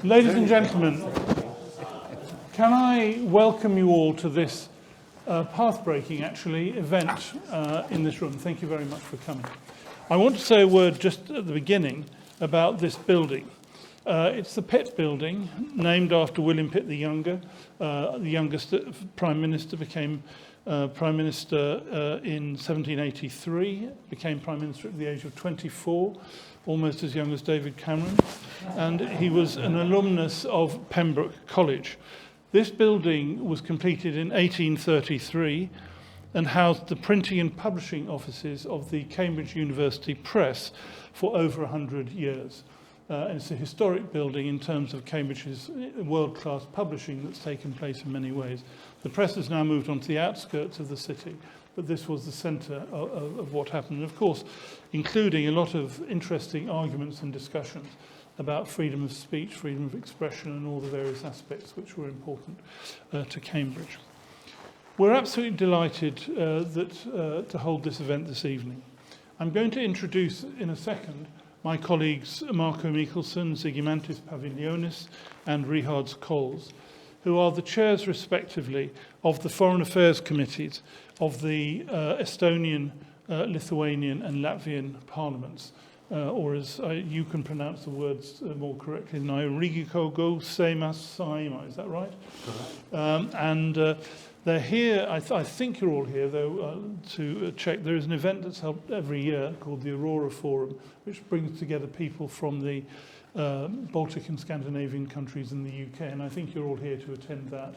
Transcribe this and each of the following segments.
Ladies and gentlemen, can I welcome you all to this path-breaking, actually, event in this room. Thank you very much for coming. I want to say a word just at the beginning about this building. It's the Pitt building, named after William Pitt the Younger. The youngest Prime Minister became Prime Minister in 1783, became Prime Minister at the age of 24, almost as young as David Cameron, and he was an alumnus of Pembroke College. This building was completed in 1833 and housed the printing and publishing offices of the Cambridge University Press for over 100 years. And it's a historic building in terms of Cambridge's world-class publishing that's taken place in many ways. The press has now moved on to the outskirts of the city, but this was the centre of what happened. And of course, including a lot of interesting arguments and discussions about freedom of speech, freedom of expression, and all the various aspects which were important to Cambridge. We're absolutely delighted to hold this event this evening. I'm going to introduce in a second my colleagues Marco Mikkelsen, Zigimantis Pavilionis, and Rihards Coles, who are the chairs, respectively, of the Foreign Affairs Committees of the Estonian, Lithuanian, and Latvian parliaments. Or as you can pronounce the words more correctly than I, Riigikogu Seimas Saima, is that right? Correct. They're here, I think you're all here, though, to check. There is an event that's held every year called the Aurora Forum, which brings together people from the Baltic and Scandinavian countries in the UK, and I think you're all here to attend that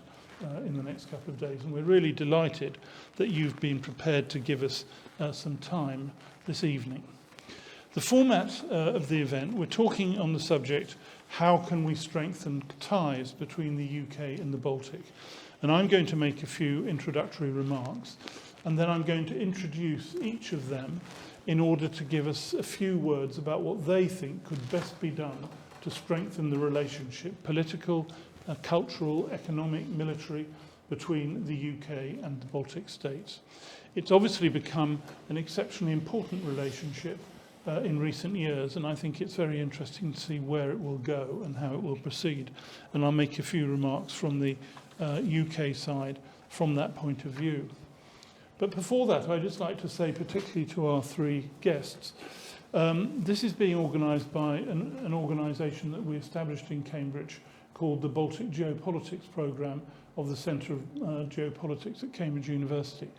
in the next couple of days. And we're really delighted that you've been prepared to give us some time this evening. The format of the event, we're talking on the subject, how can we strengthen ties between the UK and the Baltic? And I'm going to make a few introductory remarks, and then I'm going to introduce each of them in order to give us a few words about what they think could best be done to strengthen the relationship, political, cultural, economic, military, between the UK and the Baltic states. It's obviously become an exceptionally important relationship in recent years, and I think it's very interesting to see where it will go and how it will proceed. And I'll make a few remarks from the UK side from that point of view. But before that, I'd just like to say, particularly to our three guests, this is being organised by an organisation that we established in Cambridge called the Baltic Geopolitics Programme of the Centre of Geopolitics at Cambridge University.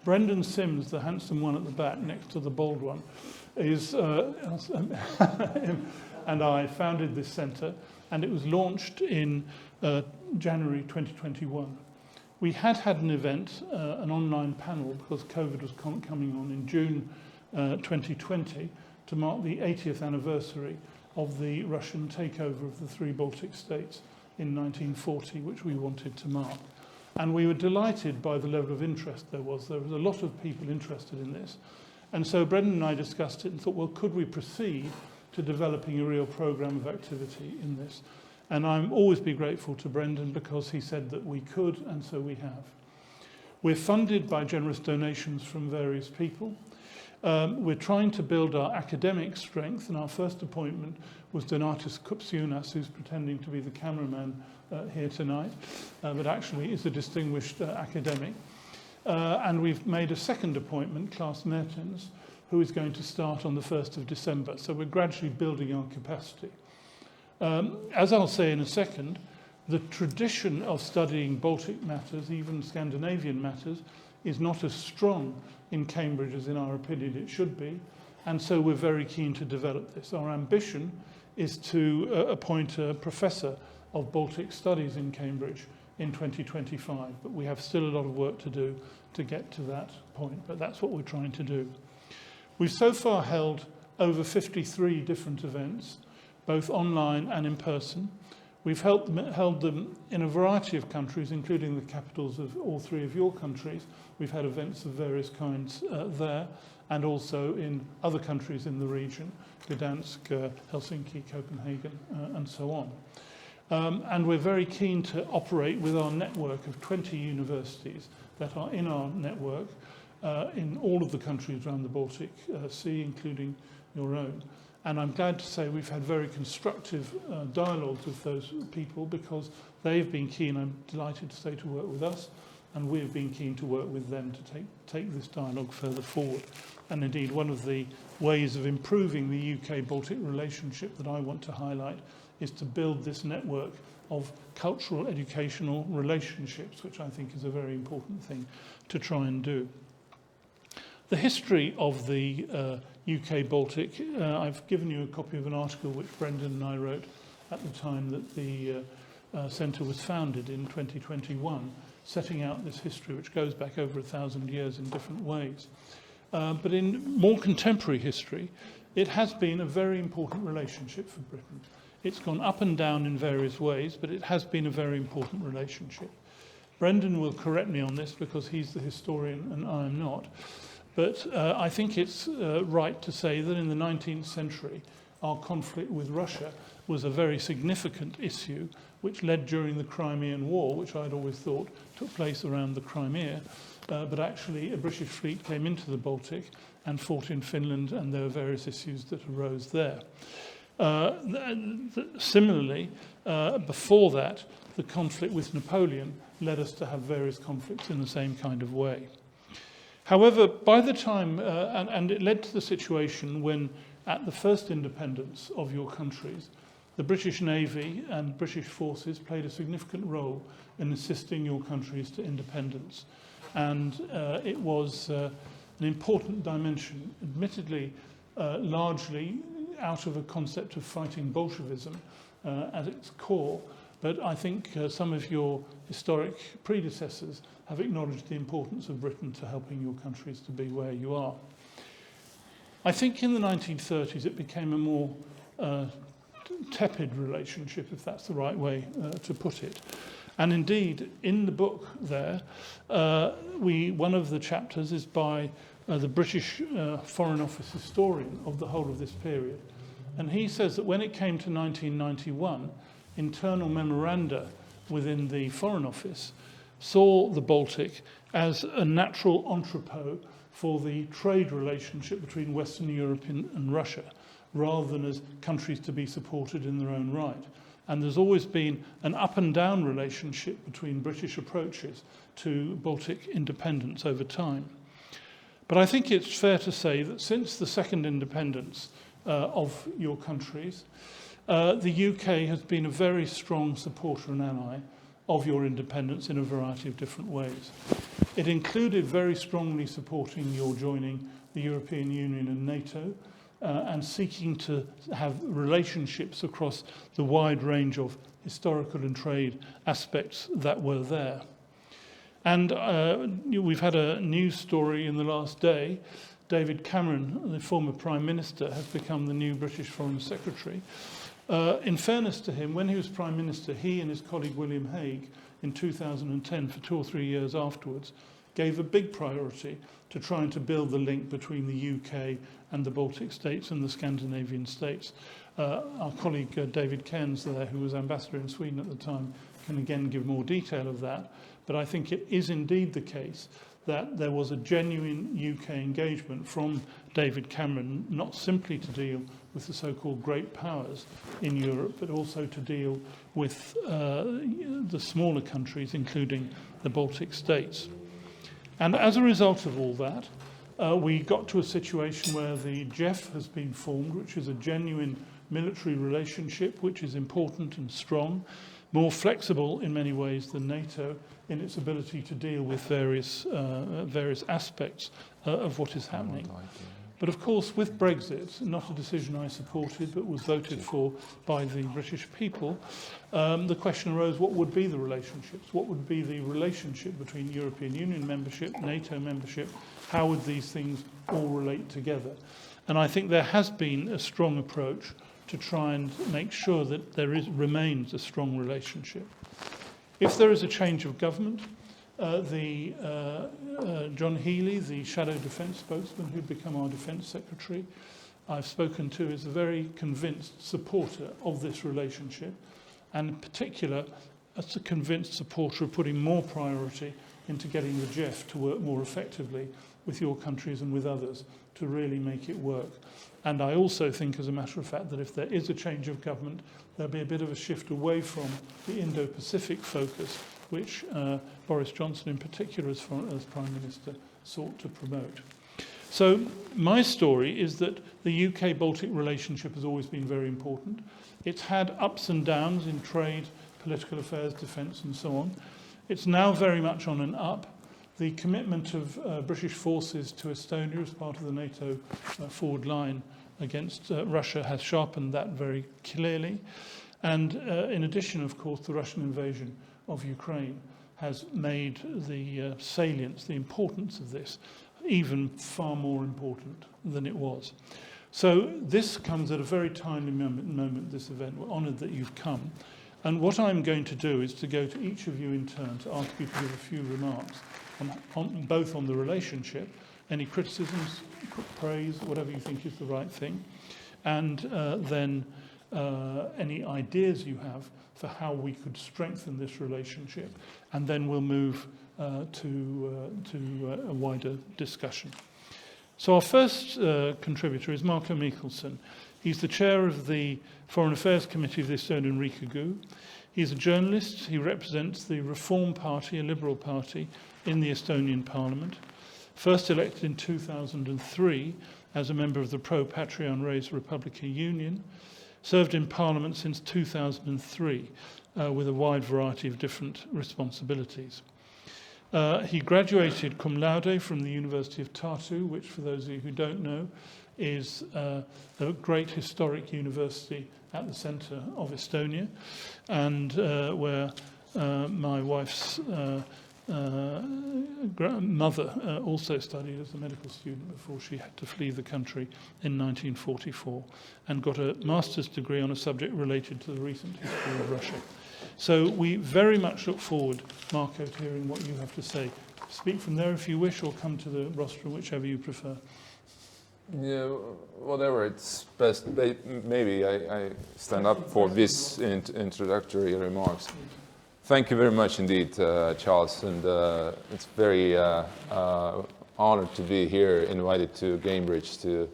Brendan Sims, the handsome one at the back next to the bald one, is and I founded this centre, and it was launched in January 2021. We had an event, an online panel, because COVID was coming on in June 2020 to mark the 80th anniversary of the Russian takeover of the three Baltic states in 1940, which we wanted to mark. And we were delighted by the level of interest there was. There was a lot of people interested in this. And so Brendan and I discussed it and thought, well, could we proceed to developing a real programme of activity in this? And I'm always be grateful to Brendan because he said that we could, and so we have. We're funded by generous donations from various people. We're trying to build our academic strength, and our first appointment was Donatas Kupsiunas, who's pretending to be the cameraman here tonight, but actually is a distinguished academic. And we've made a second appointment, Klaus Mertens, who is going to start on the 1st of December. So we're gradually building our capacity. As I'll say in a second, the tradition of studying Baltic matters, even Scandinavian matters, is not as strong in Cambridge as in our opinion it should be, and so we're very keen to develop this. Our ambition is to appoint a professor of Baltic studies in Cambridge in 2025, but we have still a lot of work to do to get to that point, but that's what we're trying to do. We've so far held over 53 different events, both online and in person. We've held them in a variety of countries, including the capitals of all three of your countries. We've had events of various kinds there, and also in other countries in the region, Gdansk, Helsinki, Copenhagen, and so on. And we're very keen to operate with our network of 20 universities that are in our network in all of the countries around the Baltic Sea, including your own. And I'm glad to say we've had very constructive dialogues with those people, because they've been keen, I'm delighted to say, to work with us, and we've been keen to work with them to take this dialogue further forward. And indeed, one of the ways of improving the UK-Baltic relationship that I want to highlight is to build this network of cultural, educational relationships, which I think is a very important thing to try and do. The history of the UK-Baltic, I've given you a copy of an article which Brendan and I wrote at the time that the centre was founded in 2021, setting out this history which goes back over 1,000 years in different ways. But in more contemporary history, it has been a very important relationship for Britain. It's gone up and down in various ways, but it has been a very important relationship. Brendan will correct me on this because he's the historian and I am not. But I think it's right to say that in the 19th century, our conflict with Russia was a very significant issue, which led during the Crimean War, which I'd always thought took place around the Crimea. But actually, a British fleet came into the Baltic and fought in Finland, and there were various issues that arose there. Similarly, before that, the conflict with Napoleon led us to have various conflicts in the same kind of way. However, by the time, and it led to the situation when, at the first independence of your countries, the British Navy and British forces played a significant role in assisting your countries to independence. And it was an important dimension, admittedly largely out of a concept of fighting Bolshevism at its core. But I think some of your historic predecessors have acknowledged the importance of Britain to helping your countries to be where you are. I think in the 1930s it became a more tepid relationship, if that's the right way to put it. And indeed, in the book there, one of the chapters is by the British Foreign Office historian of the whole of this period. And he says that when it came to 1991, internal memoranda within the Foreign Office saw the Baltic as a natural entrepot for the trade relationship between Western Europe and Russia, rather than as countries to be supported in their own right. And there's always been an up and down relationship between British approaches to Baltic independence over time. But I think it's fair to say that since the second independence of your countries, the UK has been a very strong supporter and ally of your independence in a variety of different ways. It included very strongly supporting your joining the European Union and NATO, and seeking to have relationships across the wide range of historical and trade aspects that were there. And we've had a news story in the last day. David Cameron, the former Prime Minister, has become the new British Foreign Secretary. In fairness to him, when he was Prime Minister, he and his colleague William Hague in 2010, for 2 or 3 years afterwards, gave a big priority to trying to build the link between the UK and the Baltic states and the Scandinavian states. Our colleague David Cairns there, who was ambassador in Sweden at the time, can again give more detail of that. But I think it is indeed the case that there was a genuine UK engagement from David Cameron, not simply to deal with the so-called great powers in Europe, but also to deal with the smaller countries, including the Baltic states. And as a result of all that, we got to a situation where the GEF has been formed, which is a genuine military relationship, which is important and strong, more flexible in many ways than NATO in its ability to deal with various aspects of what is happening. But of course, with Brexit, not a decision I supported, but was voted for by the British people, the question arose, what would be the relationships? What would be the relationship between European Union membership, NATO membership? How would these things all relate together? And I think there has been a strong approach to try and make sure that there remains a strong relationship. If there is a change of government, John Healey, the shadow defence spokesman who'd become our defence secretary, I've spoken to, is a very convinced supporter of this relationship, and in particular, as a convinced supporter of putting more priority into getting the GEF to work more effectively with your countries and with others to really make it work. And I also think, as a matter of fact, that if there is a change of government, there'll be a bit of a shift away from the Indo-Pacific focus, which Boris Johnson in particular as Prime Minister sought to promote. So my story is that the UK-Baltic relationship has always been very important. It's had ups and downs in trade, political affairs, defence and so on. It's now very much on an up. The commitment of British forces to Estonia as part of the NATO forward line against Russia has sharpened that very clearly. And in addition, of course, the Russian invasion of Ukraine has made the salience, the importance of this, even far more important than it was. So this comes at a very timely moment, this event. We're honoured that you've come. And what I'm going to do is to go to each of you in turn to ask you to give a few remarks, both on the relationship, any criticisms, praise, whatever you think is the right thing, and then any ideas you have for how we could strengthen this relationship, and then we'll move to a wider discussion. So our first contributor is Marko Mikkelsen. He's the chair of the Foreign Affairs Committee of the Estonian Riigikogu. He's a journalist. He represents the Reform Party, a Liberal party, in the Estonian Parliament. First elected in 2003 as a member of the pro-Patreon Res Republica Union. Served in Parliament since 2003 with a wide variety of different responsibilities. He graduated cum laude from the University of Tartu, which, for those of you who don't know, is a great historic university at the centre of Estonia, and where my wife's mother also studied as a medical student before she had to flee the country in 1944, and got a master's degree on a subject related to the recent history of Russia. So we very much look forward, Marko, to hearing what you have to say. Speak from there if you wish, or come to the rostrum, whichever you prefer. Yeah, whatever, it's best. Maybe I stand up for this introductory remarks. Thank you very much indeed, Charles, and it's very honored to be here, invited to Cambridge to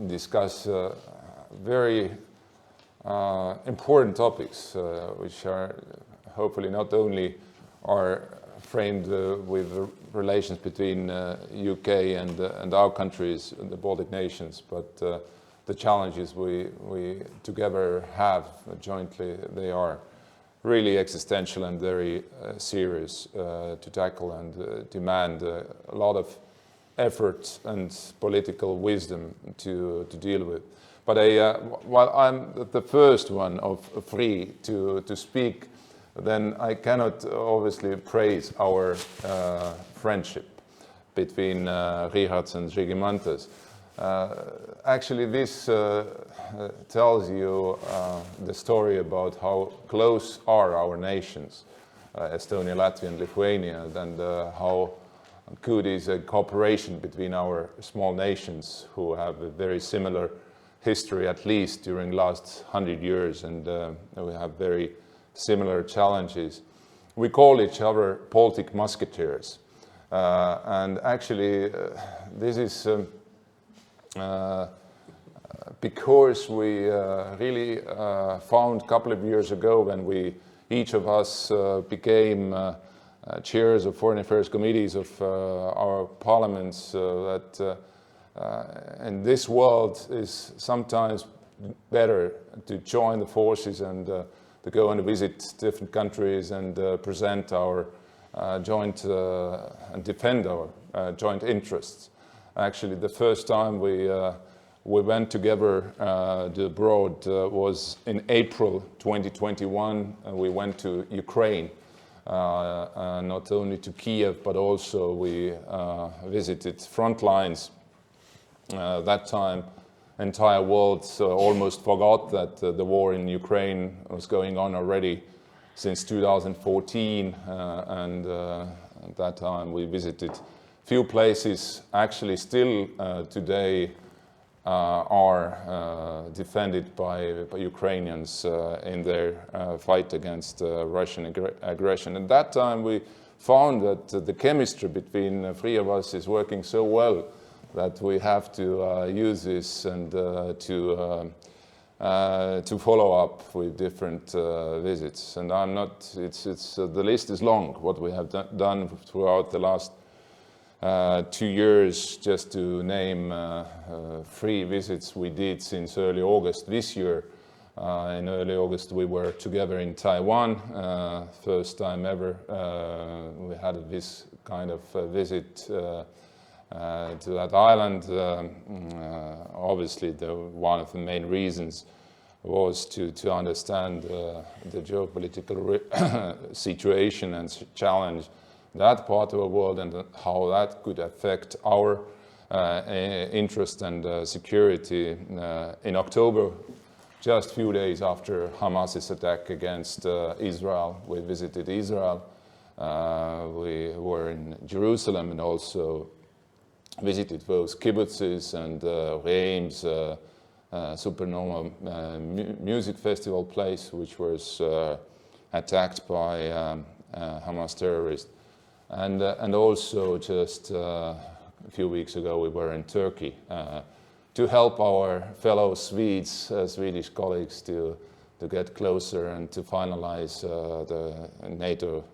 discuss very important topics, which are hopefully not only are framed with relations between UK and our countries, the Baltic nations, but the challenges we together have jointly, they are really existential and very serious to tackle, and demand a lot of effort and political wisdom to deal with. But while I'm the first one of three to speak, then I cannot obviously praise our friendship between Richards and Žygimantas. Actually, this tells you the story about how close are our nations, Estonia, Latvia and Lithuania, and how good is a cooperation between our small nations who have a very similar history, at least during the last 100 years, and we have very similar challenges. We call each other Baltic musketeers, and actually this is because we really found a couple of years ago, when each of us became chairs of foreign affairs committees of our parliaments, that in this world is sometimes better to join the forces and to go and visit different countries and present our joint and defend our joint interests. Actually, the first time we went together abroad was in April 2021, and we went to Ukraine, not only to Kiev, but also we visited front lines. That time, entire world almost forgot that the war in Ukraine was going on already since 2014, and at that time we visited few places. Actually, still today, are defended by Ukrainians in their fight against Russian aggression. At that time, we found that the chemistry between the three of us is working so well that we have to use this and to follow up with different visits. And I'm not, the list is long, what we have done throughout the last 2 years, just to name 3 visits we did since early August this year. In early August we were together in Taiwan, first time ever we had this kind of visit to that island. Obviously one of the main reasons was to understand the geopolitical situation and challenge that part of the world and how that could affect our interest and security. In October, just a few days after Hamas's attack against Israel, we visited Israel. We were in Jerusalem and also visited those kibbutzes and Reims, Supernova music festival place, which was attacked by Hamas terrorists. And also just a few weeks ago we were in Turkey to help our fellow Swedish colleagues to get closer and to finalize the NATO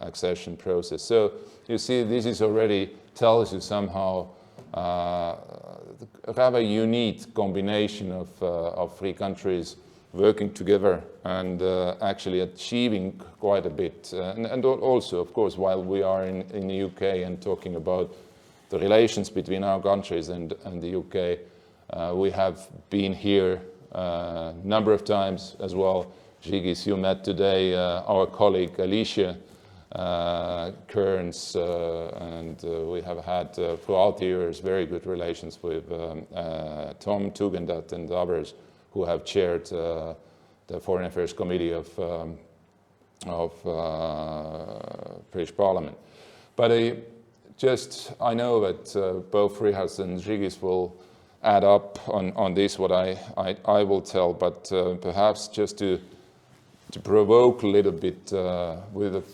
accession process. So you see, this is already tells you somehow have a unique combination of 3 countries working together and actually achieving quite a bit. And also, of course, while we are in the UK and talking about the relations between our countries and the UK, we have been here a number of times as well. Žygis, you met today our colleague Alicia Kearns, and we have had throughout the years very good relations with Tom Tugendhat and others who have chaired the Foreign Affairs Committee of British Parliament. But I know that both Richard and Žygis will add up on this, what I will tell, but perhaps just to provoke a little bit with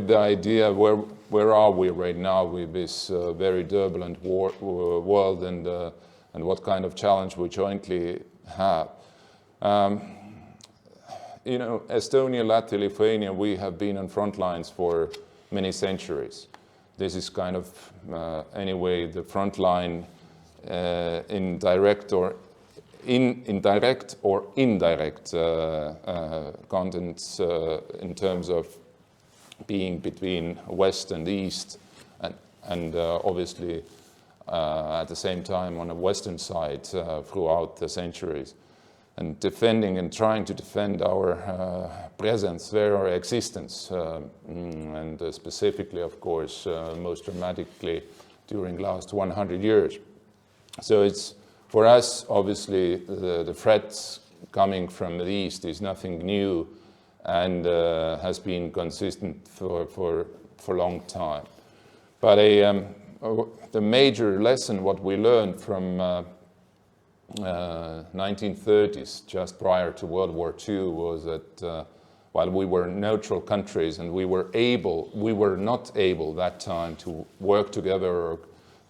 the idea where are we right now with this very turbulent world and what kind of challenge we jointly have. You know, Estonia, Latvia, Lithuania, we have been on front lines for many centuries. This is kind of, anyway, the front line in direct or indirect contents in terms of being between West and East, and obviously at the same time on the Western side throughout the centuries, and defending and trying to defend our presence there, our existence, and specifically, of course, most dramatically during the last 100 years. So it's, for us, obviously, the threats coming from the East is nothing new and has been consistent for a long time. But the major lesson, what we learned from 1930s, just prior to World War II, was that while we were neutral countries and we were not able that time to work together or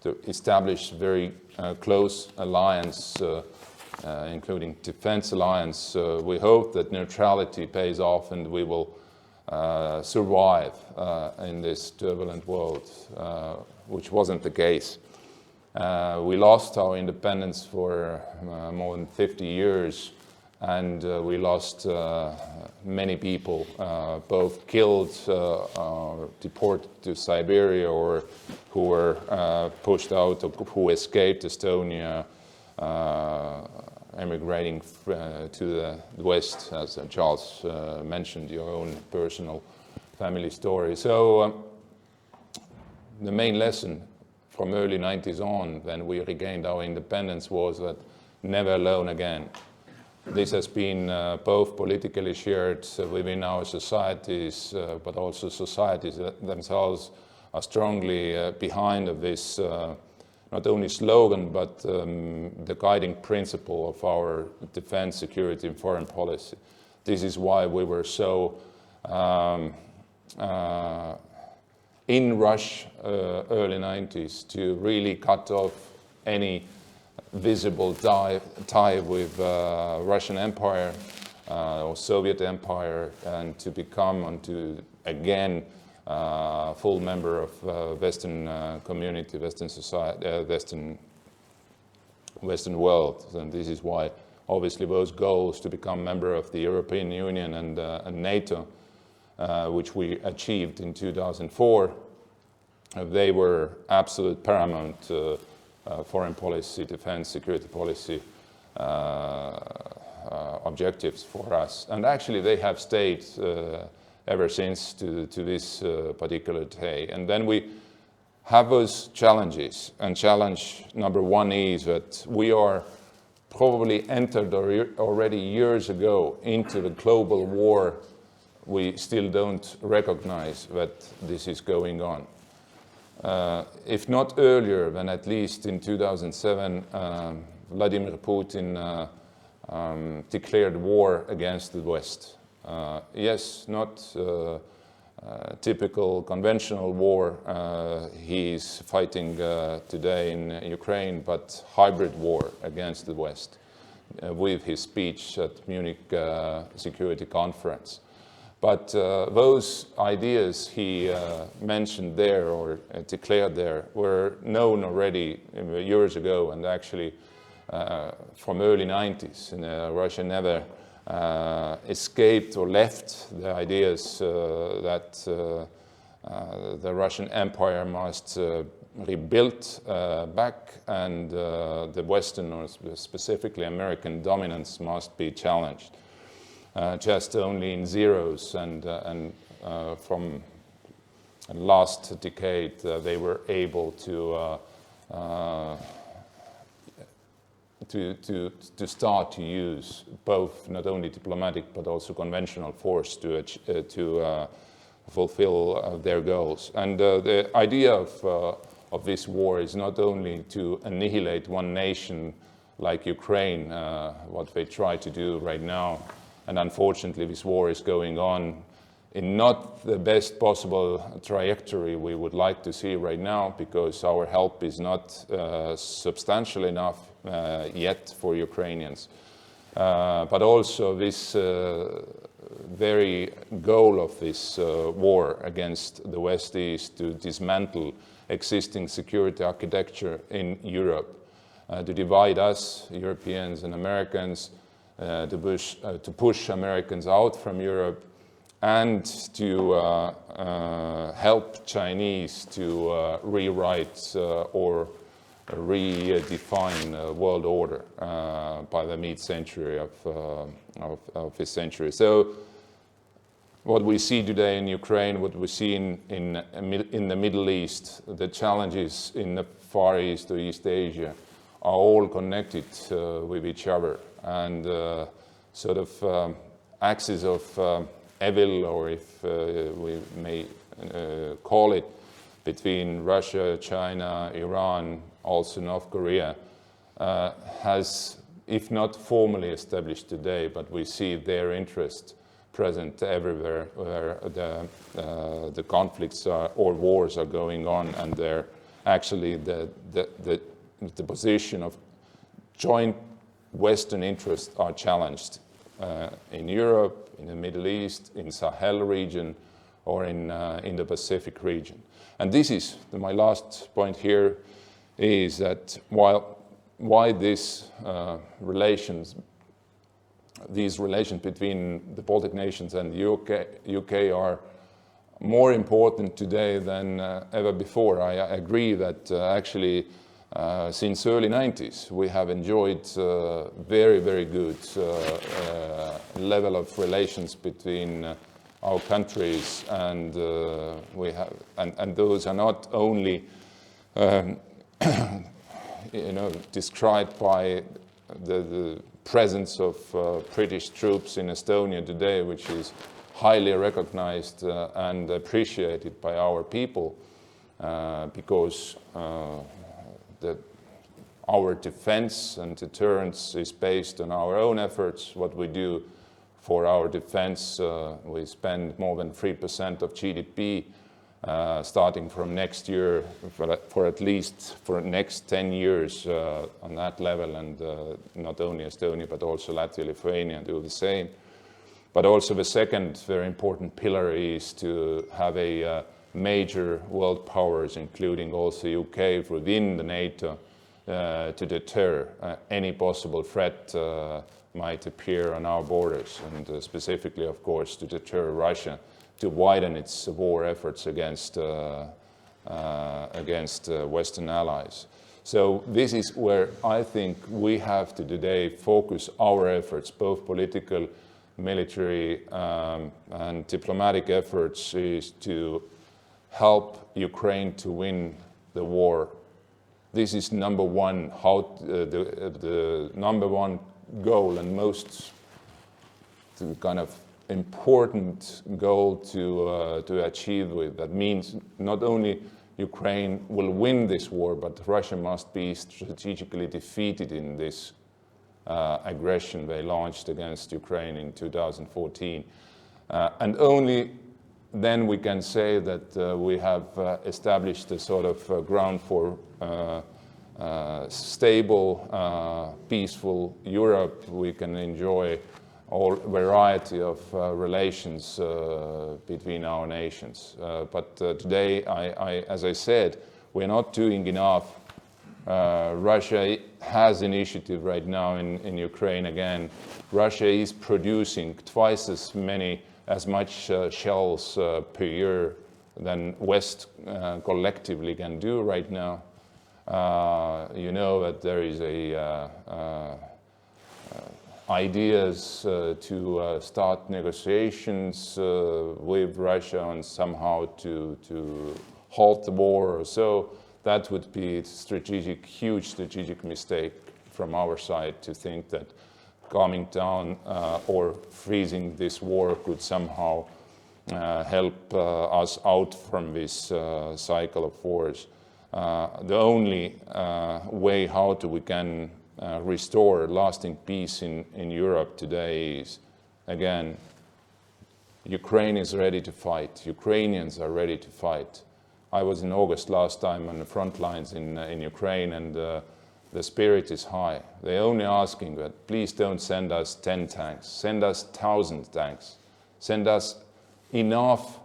to establish very close alliance, including defense alliance. We hope that neutrality pays off and we will survive in this turbulent world, which wasn't the case. We lost our independence for more than 50 years, and we lost many people, both killed or deported to Siberia, or who were pushed out, or who escaped Estonia, emigrating to the West, as Charles mentioned, your own personal family story. So the main lesson from early 90s on, when we regained our independence, was that never alone again. This has been both politically shared within our societies, but also societies themselves are strongly behind of this not only slogan, but the guiding principle of our defense, security, and foreign policy. This is why we were so in rush early 90s to really cut off any visible tie with Russian Empire or Soviet Empire, and to become and to again full member of Western community, Western society, Western world. And this is why obviously those goals to become member of the European Union and NATO, which we achieved in 2004, they were absolute paramount foreign policy, defense, security policy objectives for us. And actually they have stayed ever since to this particular day. And then we have those challenges. And challenge number one is that we are probably entered already years ago into the global war. We still don't recognize that this is going on. If not earlier, then at least in 2007, Vladimir Putin declared war against the West. Yes, not typical conventional war he's fighting today in Ukraine, but hybrid war against the West with his speech at Munich Security Conference. But those ideas he mentioned there or declared there were known already years ago, and actually from early 90s. Russia never escaped or left the ideas that the Russian Empire must rebuild back, and the Western, or specifically American dominance, must be challenged. Just only in zeros, and from last decade they were able to start to use both not only diplomatic but also conventional force to fulfill their goals. And the idea of this war is not only to annihilate one nation like Ukraine, what they try to do right now. And unfortunately, this war is going on in not the best possible trajectory we would like to see right now, because our help is not substantial enough yet for Ukrainians. But also this very goal of this war against the West is to dismantle existing security architecture in Europe, to divide us, Europeans and Americans, to push Americans out from Europe, and to help Chinese to rewrite or redefine world order by the mid-century of this century. So what we see today in Ukraine, what we see in the Middle East, the challenges in the Far East or East Asia are all connected with each other. And sort of axis of evil, or if we may call it, between Russia, China, Iran, also North Korea, has, if not formally established today, but we see their interest present everywhere where the conflicts or wars are going on, and they're actually the position of joint Western interests are challenged in Europe, in the Middle East, in Sahel region, or in the Pacific region. And this is my last point here, is that why these relations between the Baltic nations and the UK are more important today than ever before. I agree that actually since early 90s we have enjoyed very, very good level of relations between our countries, and those are not only described by the presence of British troops in Estonia today, which is highly recognized and appreciated by our people, because that our defense and deterrence is based on our own efforts, what we do for our defense. We spend more than 3% of GDP starting from next year for at least for the next 10 years on that level, and not only Estonia but also Latvia and Lithuania do the same. But also the second very important pillar is to have a major world powers, including also UK within the NATO, to deter any possible threat might appear on our borders, and specifically, of course, to deter Russia to widen its war efforts against Western allies. So this is where I think we have to today focus our efforts, both political, military, and diplomatic efforts, is to help Ukraine to win the war. This is number one, the number one goal and most kind of important goal to achieve with. That means not only Ukraine will win this war, but Russia must be strategically defeated in this aggression they launched against Ukraine in 2014. And only then we can say that we have established a sort of ground for stable, peaceful Europe. We can enjoy all variety of relations between our nations. But today, as I said, we're not doing enough. Russia has initiative right now in Ukraine again. Russia is producing twice as much shells per year than West collectively can do right now. You know that there is ideas to start negotiations with Russia and somehow to halt the war or so. That would be a huge strategic mistake from our side to think that calming down or freezing this war could somehow help us out from this cycle of wars. The only way how we can restore lasting peace in Europe today is, again, Ukraine is ready to fight. Ukrainians are ready to fight. I was in August last time on the front lines in Ukraine, and the spirit is high. They're only asking that please don't send us 10 tanks, send us 1,000 tanks, send us enough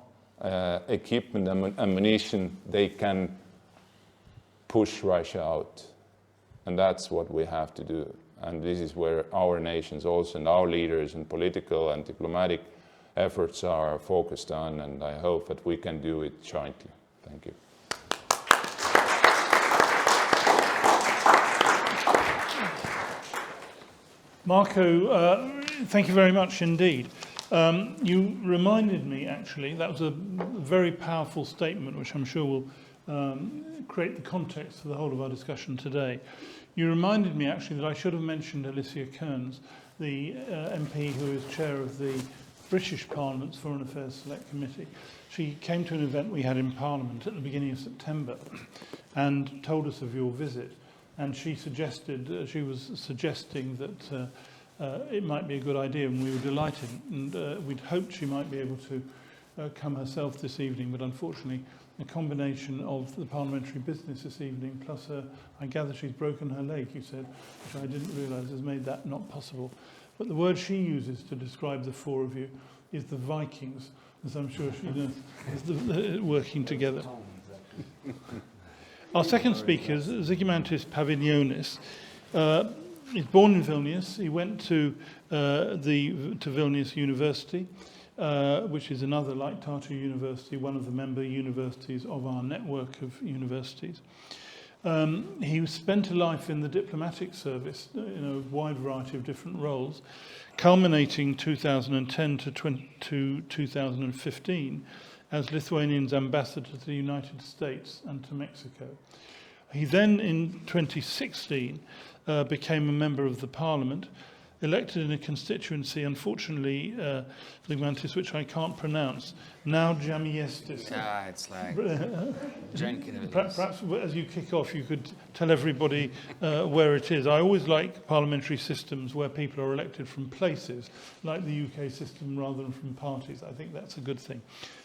equipment and ammunition they can push Russia out. And that's what we have to do. And this is where our nations also and our leaders and political and diplomatic efforts are focused on, and I hope that we can do it jointly. Thank you. Marco, thank you very much indeed. You reminded me, actually, that was a very powerful statement, which I'm sure will create the context for the whole of our discussion today. You reminded me, actually, that I should have mentioned Alicia Kearns, the MP who is chair of the British Parliament's Foreign Affairs Select Committee. She came to an event we had in Parliament at the beginning of September and told us of your visit. And she was suggesting that it might be a good idea, and we were delighted. And we'd hoped she might be able to come herself this evening, but unfortunately, a combination of the parliamentary business this evening, plus I gather she's broken her leg, you said, which I didn't realise has made that not possible. But the word she uses to describe the four of you is the Vikings, as I'm sure she knows, is working together. Our second speaker is Zygimantis Pavilionis. He's born in Vilnius. He went to Vilnius University, which is another, like Tartu University, one of the member universities of our network of universities. He spent a life in the diplomatic service in a wide variety of different roles, culminating 2010 to 2015 as Lithuanian's ambassador to the United States and to Mexico. He then, in 2016, became a member of the Parliament elected in a constituency, unfortunately, Ligmantis, which I can't pronounce, now Jamiestis. Yeah, it's like drinking. Perhaps as you kick off, you could tell everybody where it is. I always like parliamentary systems where people are elected from places, like the UK system, rather than from parties. I think that's a good thing.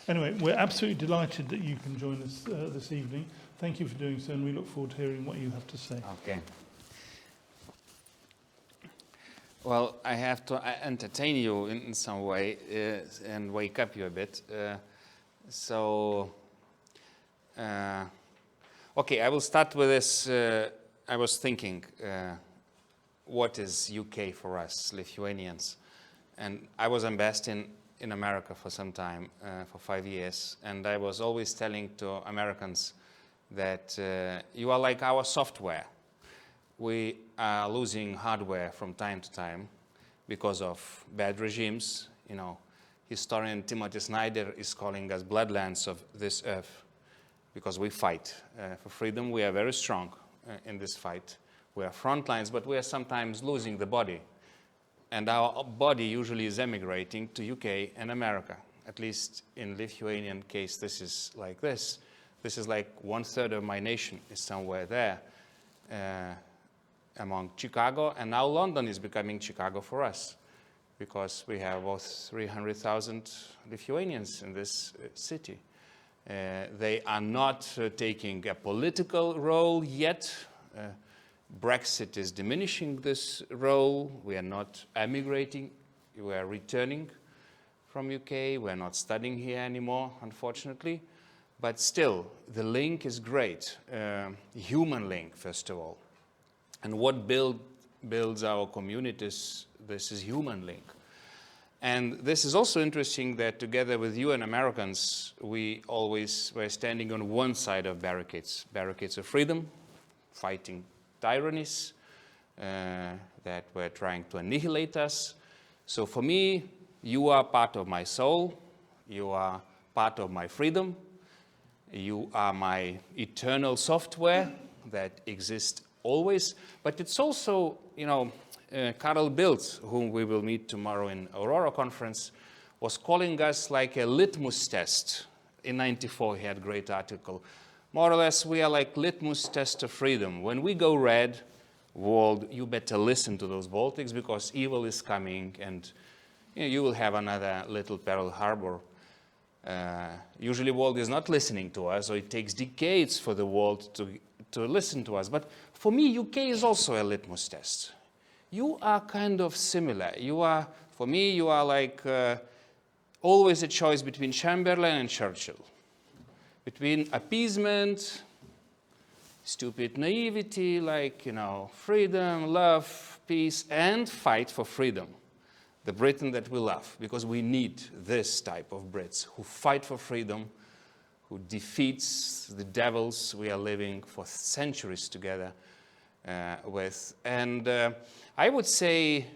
Anyway, we're absolutely delighted that you can join us this evening. Thank you for doing so, and we look forward to hearing what you have to say. Okay. Well, I have to entertain you in some way and wake up you a bit. Okay, I will start with this. I was thinking, what is UK for us, Lithuanians? And I was ambassador in America for some time, for 5 years, and I was always telling to Americans that you are like our software. We are losing hardware from time to time because of bad regimes. You know, historian Timothy Snyder is calling us bloodlands of this earth because we fight for freedom. We are very strong in this fight. We are front lines, but we are sometimes losing the body. And our body usually is emigrating to UK and America. At least in Lithuanian case, this is like this. This is like 1/3 of my nation is somewhere there. Among Chicago, and now London is becoming Chicago for us because we have about 300,000 Lithuanians in this city. They are not taking a political role yet. Brexit is diminishing this role. We are not emigrating. We are returning from UK. We are not studying here anymore, unfortunately. But still, the link is great. Human link, first of all. And what builds our communities, this is human link. And this is also interesting that together with you and Americans, we always were standing on one side of barricades. Barricades of freedom, fighting tyrannies that were trying to annihilate us. So for me, you are part of my soul. You are part of my freedom. You are my eternal software that exists always, but it's also, you know, Karl Bildt, whom we will meet tomorrow in Aurora conference, was calling us like a litmus test. In '94, he had a great article. More or less, we are like litmus test of freedom. When we go red, world, you better listen to those Baltics because evil is coming, and you will have another little Pearl Harbor. Usually, world is not listening to us, so it takes decades for the world to listen to us. But for me, UK is also a litmus test. You are kind of similar. For me, you are like always a choice between Chamberlain and Churchill. Between appeasement, stupid naivety, like, you know, freedom, love, peace, and fight for freedom. The Britain that we love, because we need this type of Brits who fight for freedom, who defeats the devils we are living for centuries together with. And I would say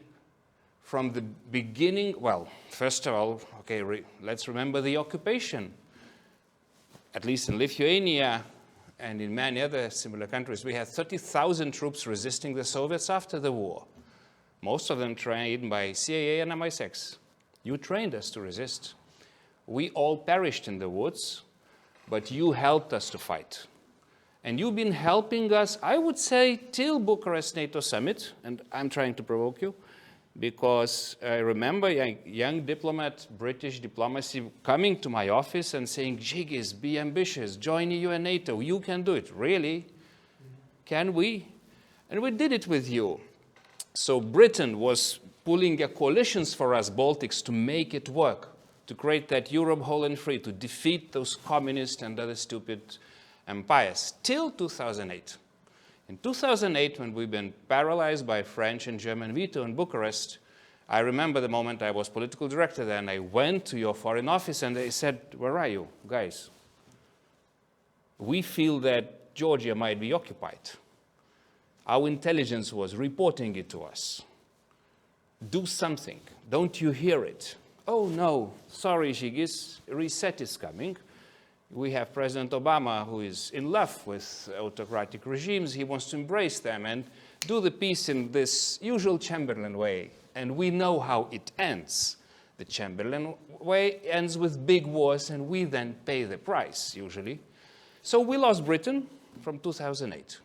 from the beginning, well, first of all, okay, let's remember the occupation. At least in Lithuania and in many other similar countries, we had 30,000 troops resisting the Soviets after the war. Most of them trained by CIA and MI6. You trained us to resist. We all perished in the woods, but you helped us to fight. And you've been helping us, I would say, till Bucharest NATO summit, and I'm trying to provoke you, because I remember a young diplomat, British diplomacy, coming to my office and saying, Jigis, be ambitious, join EU and NATO, you can do it. Really? Can we? And we did it with you. So Britain was pulling coalitions for us Baltics to make it work, to create that Europe whole and free, to defeat those communist and other stupid empires, till 2008. In 2008, when we've been paralyzed by French and German veto in Bucharest, I remember the moment I was political director there, and I went to your foreign office and they said, where are you, guys? We feel that Georgia might be occupied. Our intelligence was reporting it to us. Do something. Don't you hear it? Oh, no. Sorry, Žygis. Reset is coming. We have President Obama, who is in love with autocratic regimes. He wants to embrace them and do the peace in this usual Chamberlain way. And we know how it ends. The Chamberlain way ends with big wars, and we then pay the price, usually. So we lost Britain from 2008.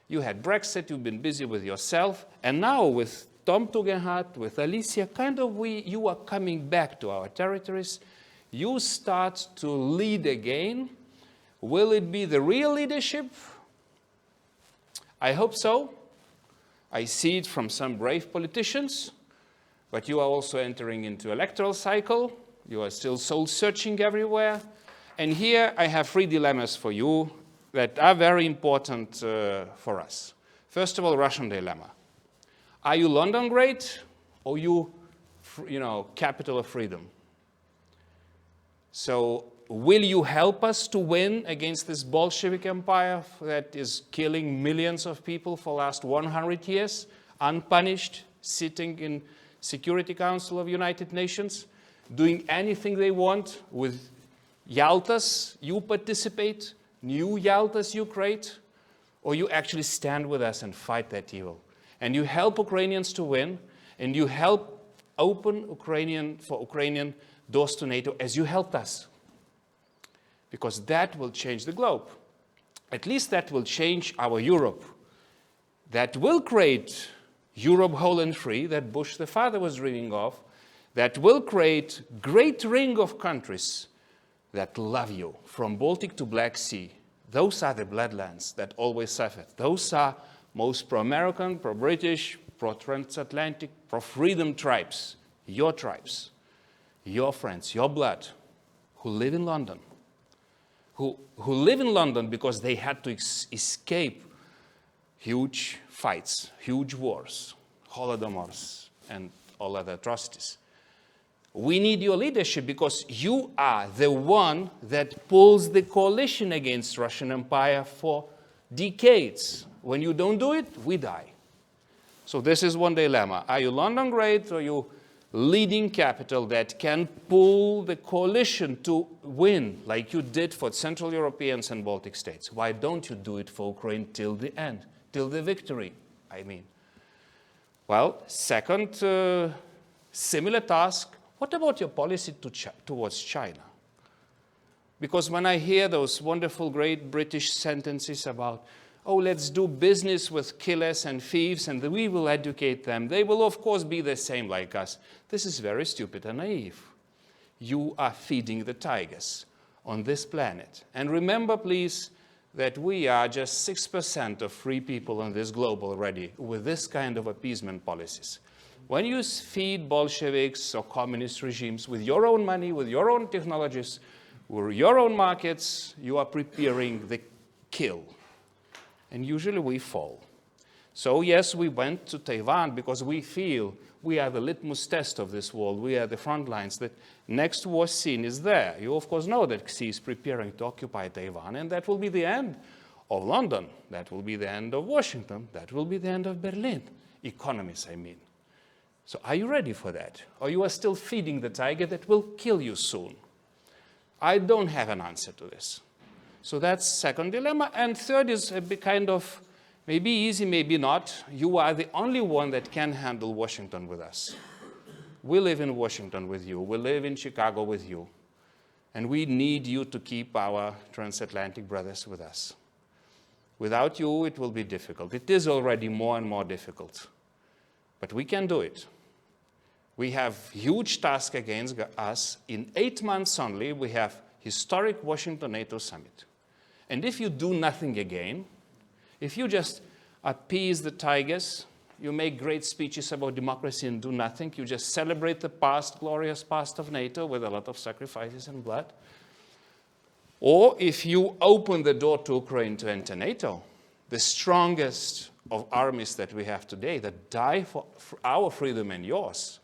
You had Brexit, you've been busy with yourself, and now with Tom Tugendhat, with Alicia, you are coming back to our territories. You start to lead again. Will it be the real leadership? I hope so. I see it from some brave politicians, but you are also entering into electoral cycle. You are still soul-searching everywhere. And here I have 3 dilemmas for you that are very important for us. First of all, Russian dilemma. Are you London great, or you capital of freedom? So will you help us to win against this Bolshevik empire that is killing millions of people for the last 100 years, unpunished, sitting in Security Council of United Nations, doing anything they want with Yaltas you participate, new Yaltas you create, or you actually stand with us and fight that evil? And you help Ukrainians to win, and you help open Ukrainian doors to NATO as you helped us. Because that will change the globe. At least that will change our Europe. That will create Europe whole and free that Bush the father was dreaming of. That will create great ring of countries that love you, from Baltic to Black Sea. Those are the bloodlands that always suffered. Those are most pro-American, pro-British, pro-transatlantic, pro-freedom tribes, your friends, your blood, who live in London, who live in London because they had to escape huge fights, huge wars, Holodomors, and all other atrocities. We need your leadership because you are the one that pulls the coalition against Russian Empire for decades. When you don't do it, we die. So this is one dilemma. Are you London great, or are you leading capital that can pull the coalition to win, like you did for Central Europeans and Baltic states? Why don't you do it for Ukraine till the end, till the victory, I mean? Well, second similar task, what about your policy towards China? Because when I hear those wonderful, great British sentences about, oh, let's do business with killers and thieves, and we will educate them. They will, of course, be the same like us. This is very stupid and naive. You are feeding the tigers on this planet. And remember, please, that we are just 6% of free people on this globe already with this kind of appeasement policies. When you feed Bolsheviks or communist regimes with your own money, with your own technologies, with your own markets, you are preparing the kill. And usually we fall. So yes, we went to Taiwan because we feel we are the litmus test of this world. We are the front lines. The next war scene is there. You of course know that Xi is preparing to occupy Taiwan, and that will be the end of London. That will be the end of Washington. That will be the end of Berlin. Economies, I mean. So are you ready for that? Or you are still feeding the tiger that will kill you soon? I don't have an answer to this. So that's second dilemma. And third is a bit kind of maybe easy, maybe not. You are the only one that can handle Washington with us. We live in Washington with you. We live in Chicago with you. And we need you to keep our transatlantic brothers with us. Without you, it will be difficult. It is already more and more difficult. But we can do it. We have huge task against us. In 8 months only, we have historic Washington NATO summit. And if you do nothing again, if you just appease the tigers, you make great speeches about democracy and do nothing, you just celebrate the past, glorious past of NATO with a lot of sacrifices and blood, or if you open the door to Ukraine to enter NATO, the strongest of armies that we have today that die for our freedom and yours,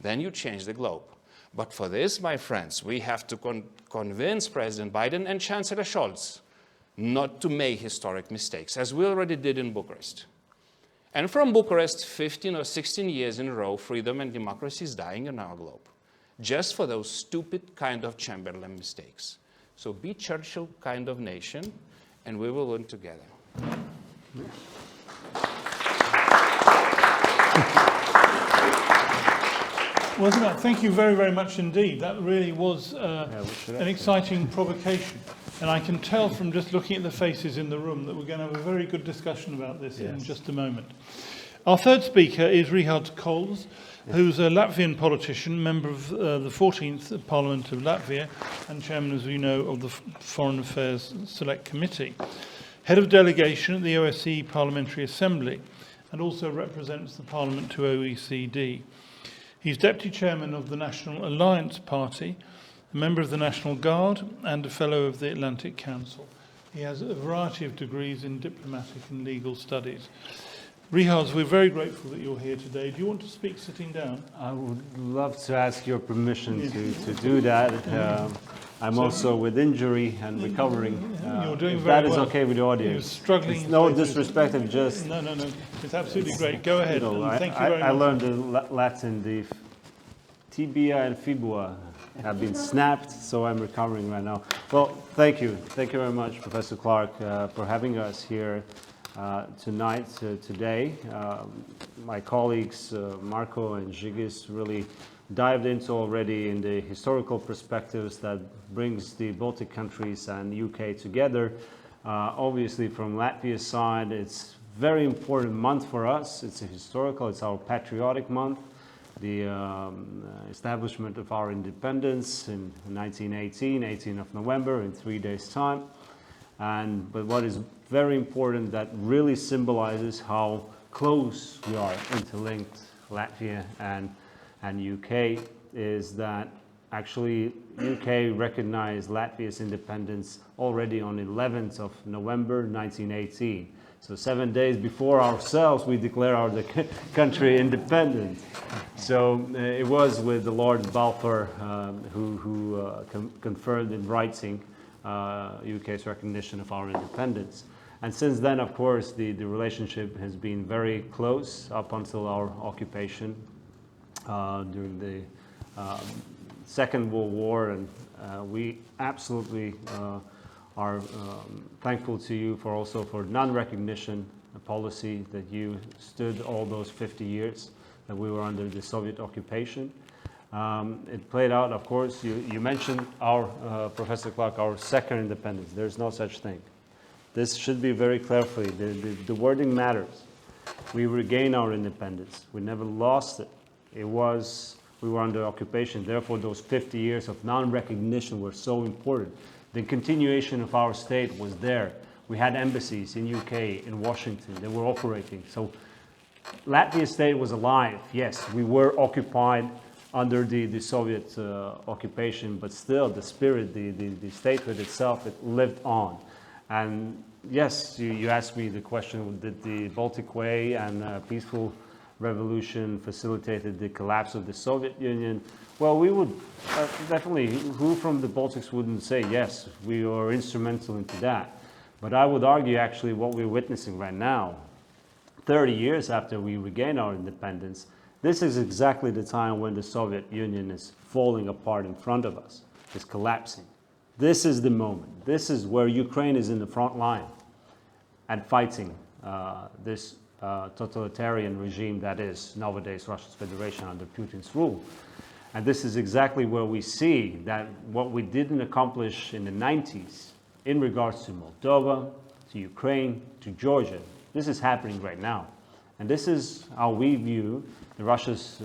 then you change the globe. But for this, my friends, we have to convince President Biden and Chancellor Scholz not to make historic mistakes, as we already did in Bucharest. And from Bucharest, 15 or 16 years in a row, freedom and democracy is dying in our globe, just for those stupid kind of Chamberlain mistakes. So be Churchill kind of nation, and we will win together. Wasn't it? Thank you very, very much indeed. That really was an exciting provocation. And I can tell from just looking at the faces in the room that we're going to have a very good discussion about this in just a moment. Our third speaker is Richard Kols, who's a Latvian politician, member of the 14th Parliament of Latvia, and chairman, as we know, of the Foreign Affairs Select Committee. Head of delegation at the OSCE Parliamentary Assembly, and also represents the Parliament to OECD. He's deputy chairman of the National Alliance Party, a member of the National Guard, and a fellow of the Atlantic Council. He has a variety of degrees in diplomatic and legal studies. Richard, we're very grateful that you're here today. Do you want to speak sitting down? I would love to ask your permission to do that. I'm also with injury and recovering. You're doing if very that is well. okay with the audience. You're struggling. It's no disrespect, I'm just... No. It's absolutely great. Go ahead. You know, and thank you very much. I learned the Latin, the tibia and fibula have been snapped, so I'm recovering right now. Well, thank you. Thank you very much, Professor Clark, for having us here tonight, today. My colleagues, Marco and Žygis, really dived into already in the historical perspectives that brings the Baltic countries and UK together. Obviously, from Latvia's side, it's a very important month for us. It's a historical, it's our patriotic month. The establishment of our independence in 1918, 18th of November, in 3 days' time. But what is very important that really symbolizes how close we are interlinked, Latvia and UK, is that actually UK recognized Latvia's independence already on 11th of November 1918. So 7 days before ourselves, we declare our country independent. So it was with the Lord Balfour who confirmed in writing UK's recognition of our independence. And since then, of course, the relationship has been very close up until our occupation during the Second World War. And we absolutely are thankful to you for also for non-recognition policy that you stood all those 50 years that we were under the Soviet occupation. It played out, of course, you mentioned our, Professor Clark, our second independence. There's no such thing. This should be very clear for you. The wording matters. We regained our independence. We never lost it. We were under occupation. Therefore, those 50 years of non-recognition were so important. The continuation of our state was there. We had embassies in UK, in Washington. They were operating. So Latvia's state was alive. Yes, we were occupied under the Soviet occupation, but still the spirit, the statehood itself, it lived on. And yes, you asked me the question, did the Baltic Way and peaceful revolution facilitated the collapse of the Soviet Union? Well, we would definitely, who from the Baltics wouldn't say yes, we were instrumental into that. But I would argue actually what we're witnessing right now, 30 years after we regained our independence, this is exactly the time when the Soviet Union is falling apart in front of us, is collapsing. This is the moment. This is where Ukraine is in the front line and fighting this totalitarian regime that is nowadays Russia's Federation under Putin's rule. And this is exactly where we see that what we didn't accomplish in the 90s in regards to Moldova, to Ukraine, to Georgia, this is happening right now. And this is how we view the Russia's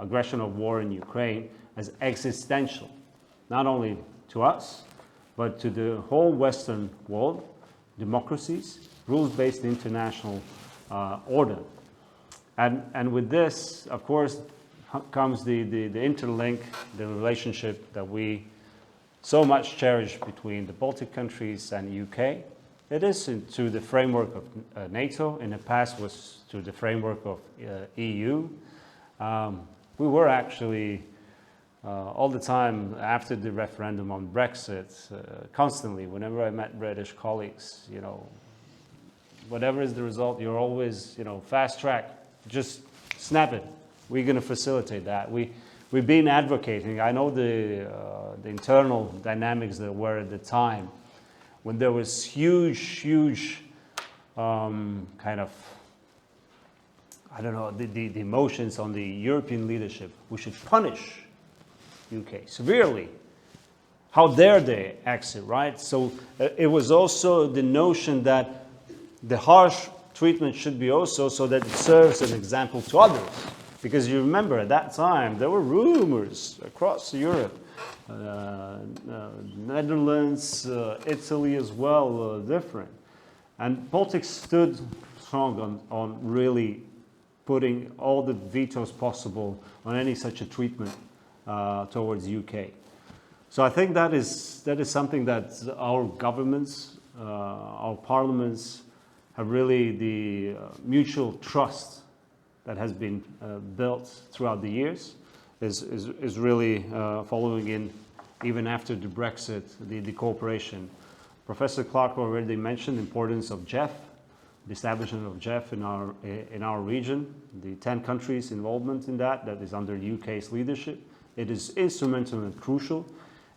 aggression of war in Ukraine as existential, not only to us, but to the whole Western world, democracies, rules-based international order. And with this, of course, comes the interlink, the relationship that we so much cherish between the Baltic countries and the UK. It is to the framework of NATO. In the past was to the framework of EU. We were actually all the time after the referendum on Brexit, constantly, whenever I met British colleagues, you know, whatever is the result, you're always, you know, fast track, just snap it. We're going to facilitate that. We've been advocating. I know the internal dynamics that were at the time when there was huge kind of, I don't know, the emotions on the European leadership. We should punish UK severely. How dare they exit, right? So it was also the notion that the harsh treatment should be also so that it serves an example to others. Because you remember at that time, there were rumors across Europe, Netherlands, Italy as well, different. And politics stood strong on really putting all the vetoes possible on any such a treatment towards UK. So I think that is something that our governments, our parliaments have really the mutual trust that has been built throughout the years is really following in even after the Brexit, the cooperation. Professor Clark already mentioned the importance of GEF, the establishment of GEF in our region, the 10 countries' involvement in that is under the UK's leadership. It is instrumental and crucial,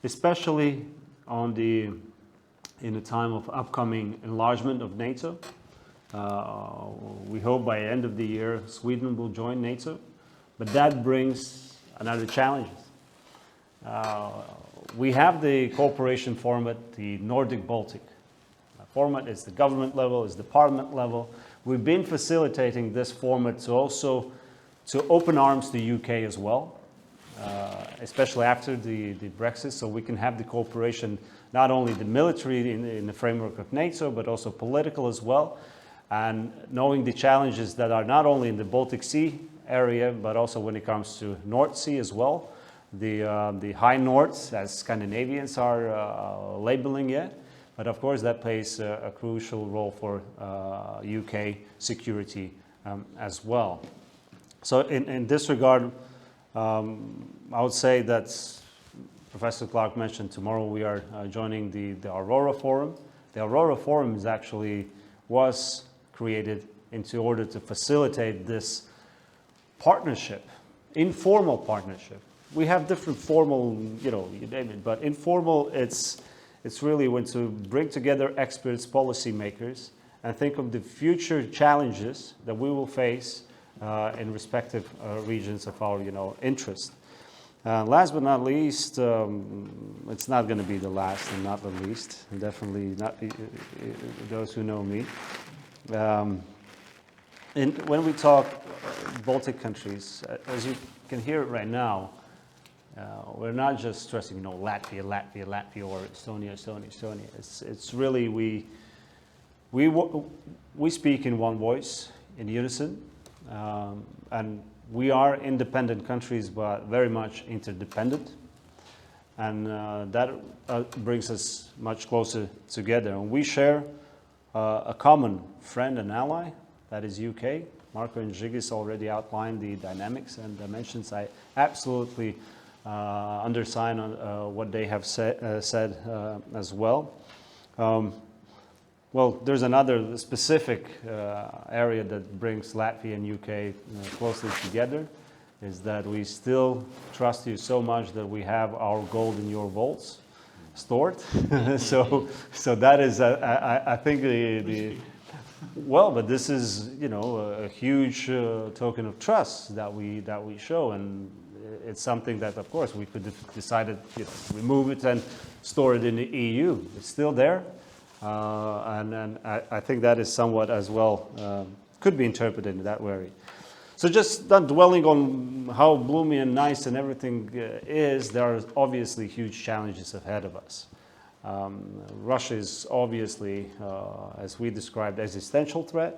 especially in the time of upcoming enlargement of NATO. We hope by the end of the year Sweden will join NATO, but that brings another challenges. We have the cooperation format, the Nordic Baltic format. Is the government level, is the parliament level. We've been facilitating this format to open arms to UK as well, especially after the Brexit, so we can have the cooperation, not only the military in the framework of NATO, but also political as well. And knowing the challenges that are not only in the Baltic Sea area, but also when it comes to North Sea as well, the high north, as Scandinavians are labeling it. But of course, that plays a crucial role for UK security as well. So in this regard, I would say that Professor Clark mentioned tomorrow we are joining the Aurora Forum. The Aurora Forum was created in order to facilitate this partnership, informal partnership. We have different formal, you name it, but informal, it's really when to bring together experts, policymakers, and think of the future challenges that we will face in respective regions of our, interest. Last but not least, it's not going to be the last and not the least, and definitely not those who know me. When we talk Baltic countries, as you can hear it right now, we're not just stressing, Latvia, or Estonia. It's really we speak in one voice, in unison, and we are independent countries, but very much interdependent, and that brings us much closer together. And we share a common friend and ally, that is UK. Marko and Žygis already outlined the dynamics and dimensions. I absolutely undersign on what they have said as well. Well, there's another specific area that brings Latvia and UK closely together, is that we still trust you so much that we have our gold in your vaults stored. so that is, I think, but this is, a huge token of trust that we show, and it's something that, of course, we could have decided to remove it and store it in the EU. It's still there, and I think that is somewhat as well could be interpreted in that way. So just not dwelling on how bloomy and nice and everything is, there are obviously huge challenges ahead of us. Russia is obviously, as we described, existential threat,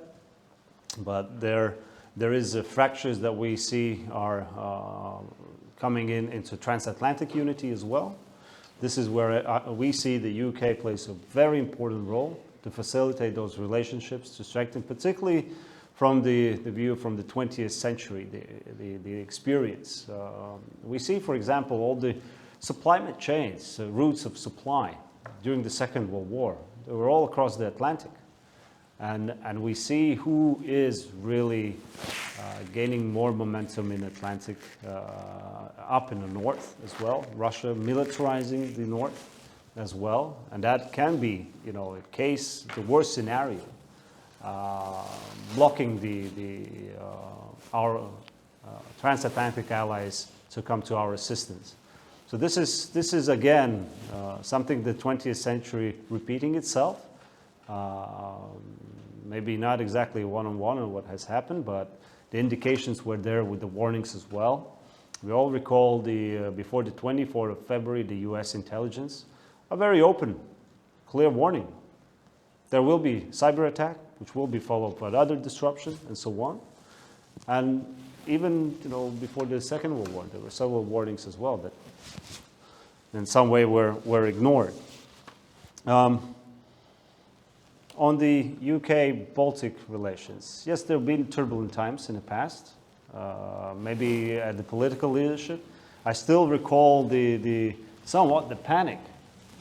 but there is fractures that we see are coming into transatlantic unity as well. This is where we see the UK plays a very important role to facilitate those relationships, to strengthen, particularly from the view from the 20th century, the experience. We see, for example, all the supply chains, routes of supply during the Second World War. They were all across the Atlantic. And we see who is really gaining more momentum in Atlantic, up in the north as well. Russia militarizing the north as well. And that can be, a case, the worst scenario, blocking our transatlantic allies to come to our assistance. So this is again something the 20th century repeating itself. Maybe not exactly one-on-one on what has happened, but the indications were there with the warnings as well. We all recall before the 24th of February, the US intelligence, a very open, clear warning. There will be cyber attack, which will be followed by other disruption and so on. And even before the Second World War, there were several warnings as well that in some way were ignored. On the UK-Baltic relations, yes, there have been turbulent times in the past, maybe at the political leadership. I still recall somewhat the panic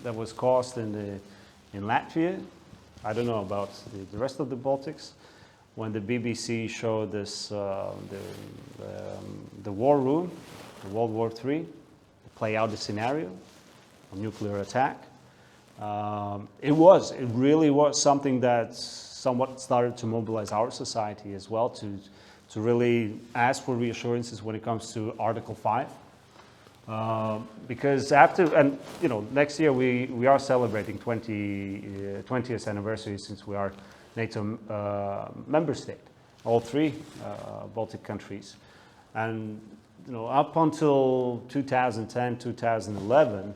that was caused in Latvia. I don't know about the rest of the Baltics, when the BBC showed this the war room, the World War III, play out the scenario of nuclear attack. It really was something that somewhat started to mobilize our society as well to really ask for reassurances when it comes to Article 5. Because next year we are celebrating 20th anniversary since we are NATO member state, all three Baltic countries. And up until 2010, 2011,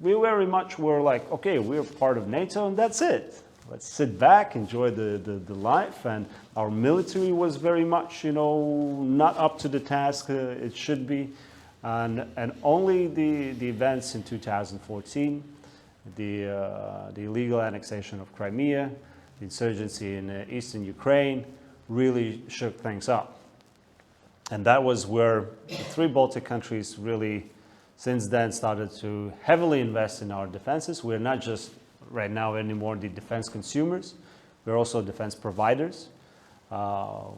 we very much were like, okay, we're part of NATO and that's it. Let's sit back, enjoy the life. And our military was very much, not up to the task it should be. And only the events in 2014, the illegal annexation of Crimea, the insurgency in eastern Ukraine, really shook things up. And that was where the three Baltic countries really, since then, started to heavily invest in our defenses. We're not just right now anymore the defense consumers, we're also defense providers.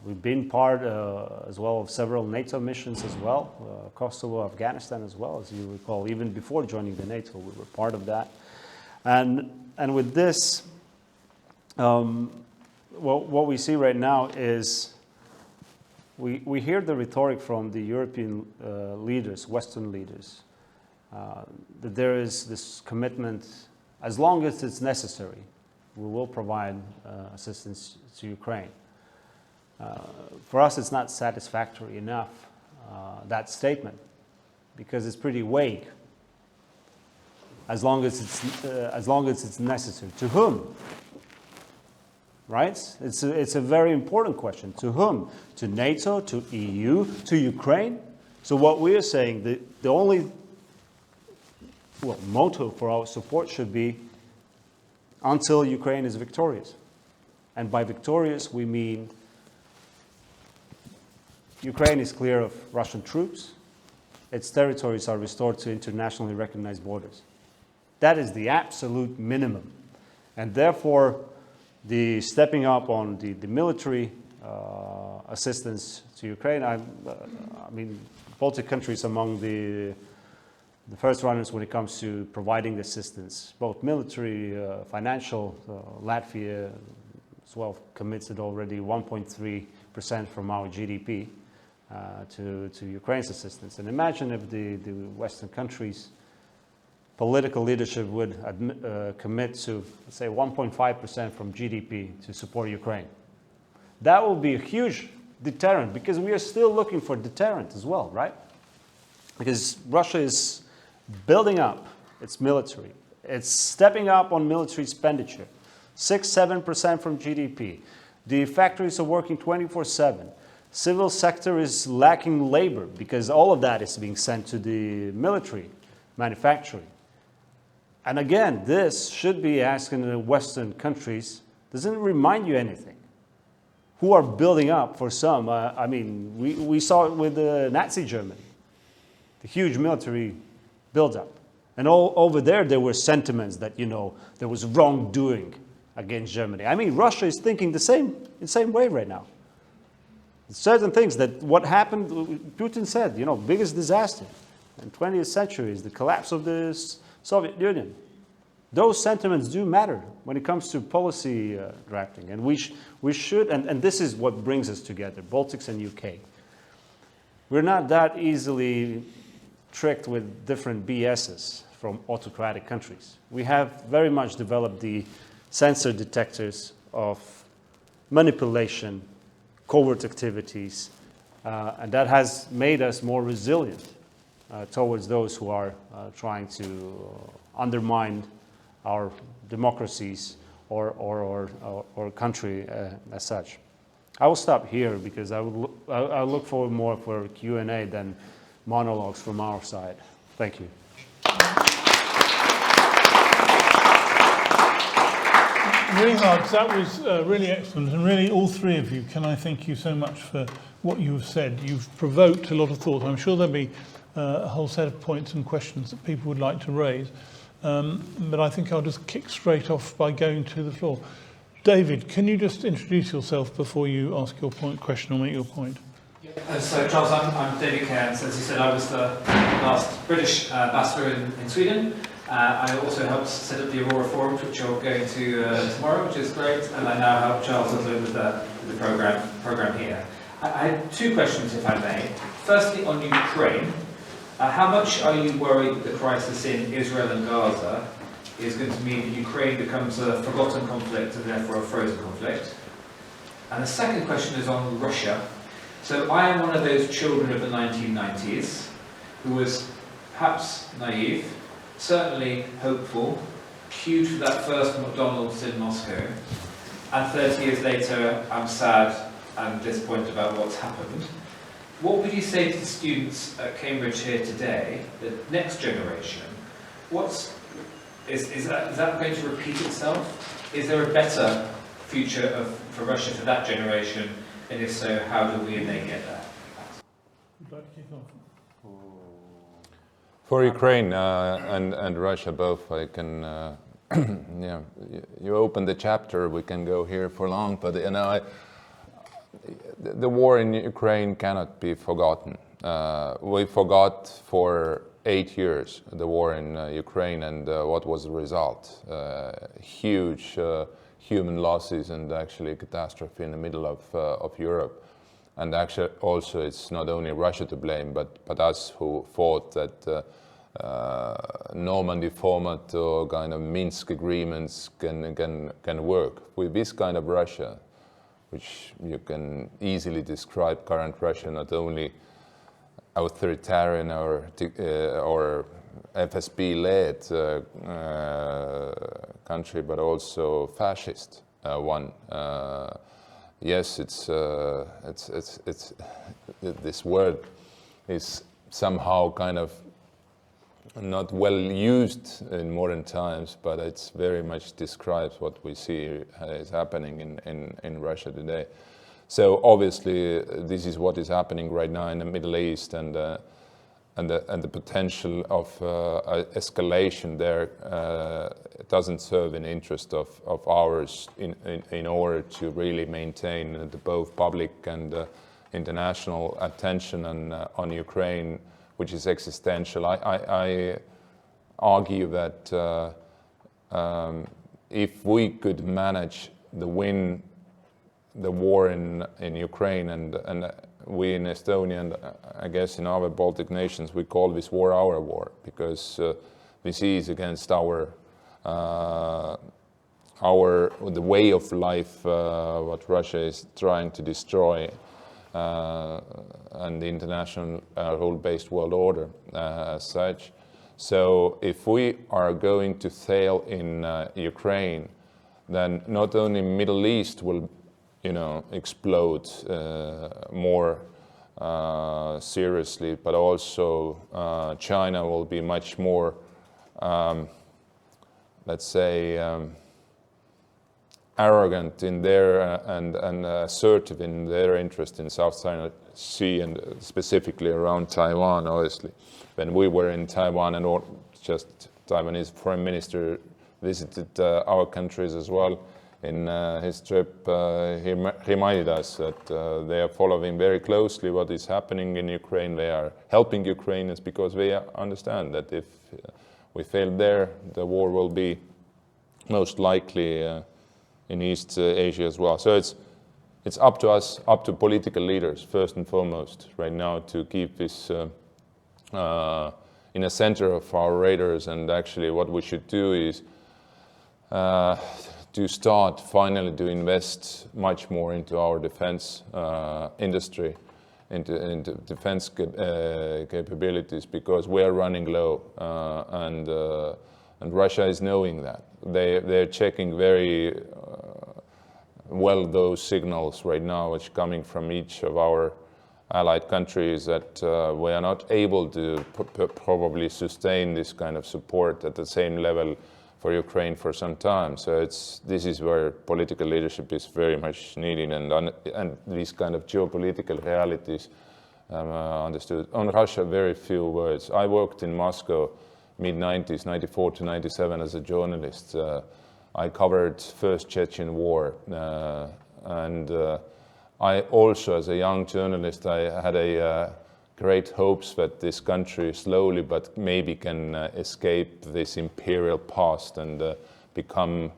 We've been part as well of several NATO missions as well, Kosovo, Afghanistan as well, as you recall. Even before joining the NATO, we were part of that. And with this, what we see right now is we hear the rhetoric from the European leaders, Western leaders, that there is this commitment, as long as it's necessary, we will provide assistance to Ukraine. For us, it's not satisfactory enough, that statement, because it's pretty vague. As long as it's necessary. To whom? Right? It's a very important question. To whom? To NATO, to EU, to Ukraine? So what we are saying, the only motto for our support should be until Ukraine is victorious. And by victorious, we mean Ukraine is clear of Russian troops. Its territories are restored to internationally recognized borders. That is the absolute minimum. And therefore, the stepping up on the military assistance to Ukraine, I mean, Baltic countries among the first runners when it comes to providing assistance, both military, financial. Latvia as well commits it already 1.3% from our GDP to Ukraine's assistance. And imagine if the Western countries' political leadership would commit to, let's say, 1.5% from GDP to support Ukraine. That will be a huge deterrent, because we are still looking for deterrent as well, right? Because Russia is building up its military. It's stepping up on military expenditure, 6-7% from GDP. The factories are working 24/7. Civil sector is lacking labor because all of that is being sent to the military manufacturing. And again, this should be asking the Western countries, doesn't it remind you anything? Who are building up for some? I mean, we saw it with Nazi Germany, the huge military buildup. And all over there were sentiments that, there was wrongdoing against Germany. I mean, Russia is thinking the same way right now. Certain things that what happened, Putin said, biggest disaster in the 20th century is the collapse of the Soviet Union. those sentiments do matter when it comes to policy drafting. And we should, and this is what brings us together, Baltics and UK. We're not that easily tricked with different BSs from autocratic countries. We have very much developed the sensor detectors of manipulation, covert activities, and that has made us more resilient towards those who are trying to undermine our democracies or country as such. I will stop here because I look forward more for Q&A than monologues from our side. Thank you. Richard, that was really excellent, and really all three of you, can I thank you so much for what you've said. You've provoked a lot of thought. I'm sure there'll be a whole set of points and questions that people would like to raise, but I think I'll just kick straight off by going to the floor. David, can you just introduce yourself before you ask your question or make your point? So Charles, I'm David Cairns. As you said, I was the last British ambassador in Sweden. I also helped set up the Aurora Forums, which you're going to tomorrow, which is great. And I now help Charles with the program here. I had two questions, if I may. Firstly, on Ukraine, how much are you worried that the crisis in Israel and Gaza is going to mean that Ukraine becomes a forgotten conflict and therefore a frozen conflict? And the second question is on Russia. So I am one of those children of the 1990s who was perhaps naive, certainly hopeful, queued for that first McDonald's in Moscow, and 30 years later I'm sad and disappointed about what's happened. What would you say to the students at Cambridge here today, the next generation? Is that going to repeat itself? Is there a better future for Russia for that generation? And if so, how do we and they get there? Would you like to kick off? For Ukraine and Russia both, I can, yeah, you open the chapter, we can go here for long, but you know, the war in Ukraine cannot be forgotten. We forgot for 8 years the war in Ukraine and what was the result. Huge human losses and actually a catastrophe in the middle of Europe. And actually also it's not only Russia to blame, but us who thought that Normandy format or kind of Minsk agreements can work. With this kind of Russia, which you can easily describe current Russia, not only authoritarian or FSB-led country, but also fascist one. Yes, it's this word is somehow kind of not well used in modern times, but it's very much describes what we see is happening in Russia today. So obviously this is what is happening right now in the Middle East, and the potential of escalation there doesn't serve in interest of ours in order to really maintain the both public and international attention on Ukraine, which is existential. I argue that if we could manage to win the war in Ukraine, and we in Estonia and I guess in other Baltic nations we call this war our war, because this is against the way of life what Russia is trying to destroy, and the international rule-based world order as such. So if we are going to fail in Ukraine, then not only Middle East will explode more seriously, but also China will be much more, let's say, arrogant in their and assertive in their interest in South China Sea, and specifically around Taiwan. Obviously, when we were in Taiwan, and just Taiwanese foreign minister visited our countries as well. In his trip, he reminded us that they are following very closely what is happening in Ukraine. They are helping Ukrainians because they understand that if we fail there, the war will be most likely in East Asia as well. So it's up to us, up to political leaders, first and foremost, right now, to keep this in the center of our radars. And actually what we should do is to start finally to invest much more into our defense industry, into defense capabilities, because we are running low, and Russia is knowing that. They're checking very well those signals right now, which are coming from each of our allied countries, that we are not able to probably sustain this kind of support at the same level for Ukraine for some time. So this is where political leadership is very much needed, and these kind of geopolitical realities understood. On Russia, very few words. I worked in Moscow mid-90s, 94 to 97 as a journalist. I covered first Chechen war, and I also, as a young journalist, I had a great hopes that this country slowly but maybe can escape this imperial past and become,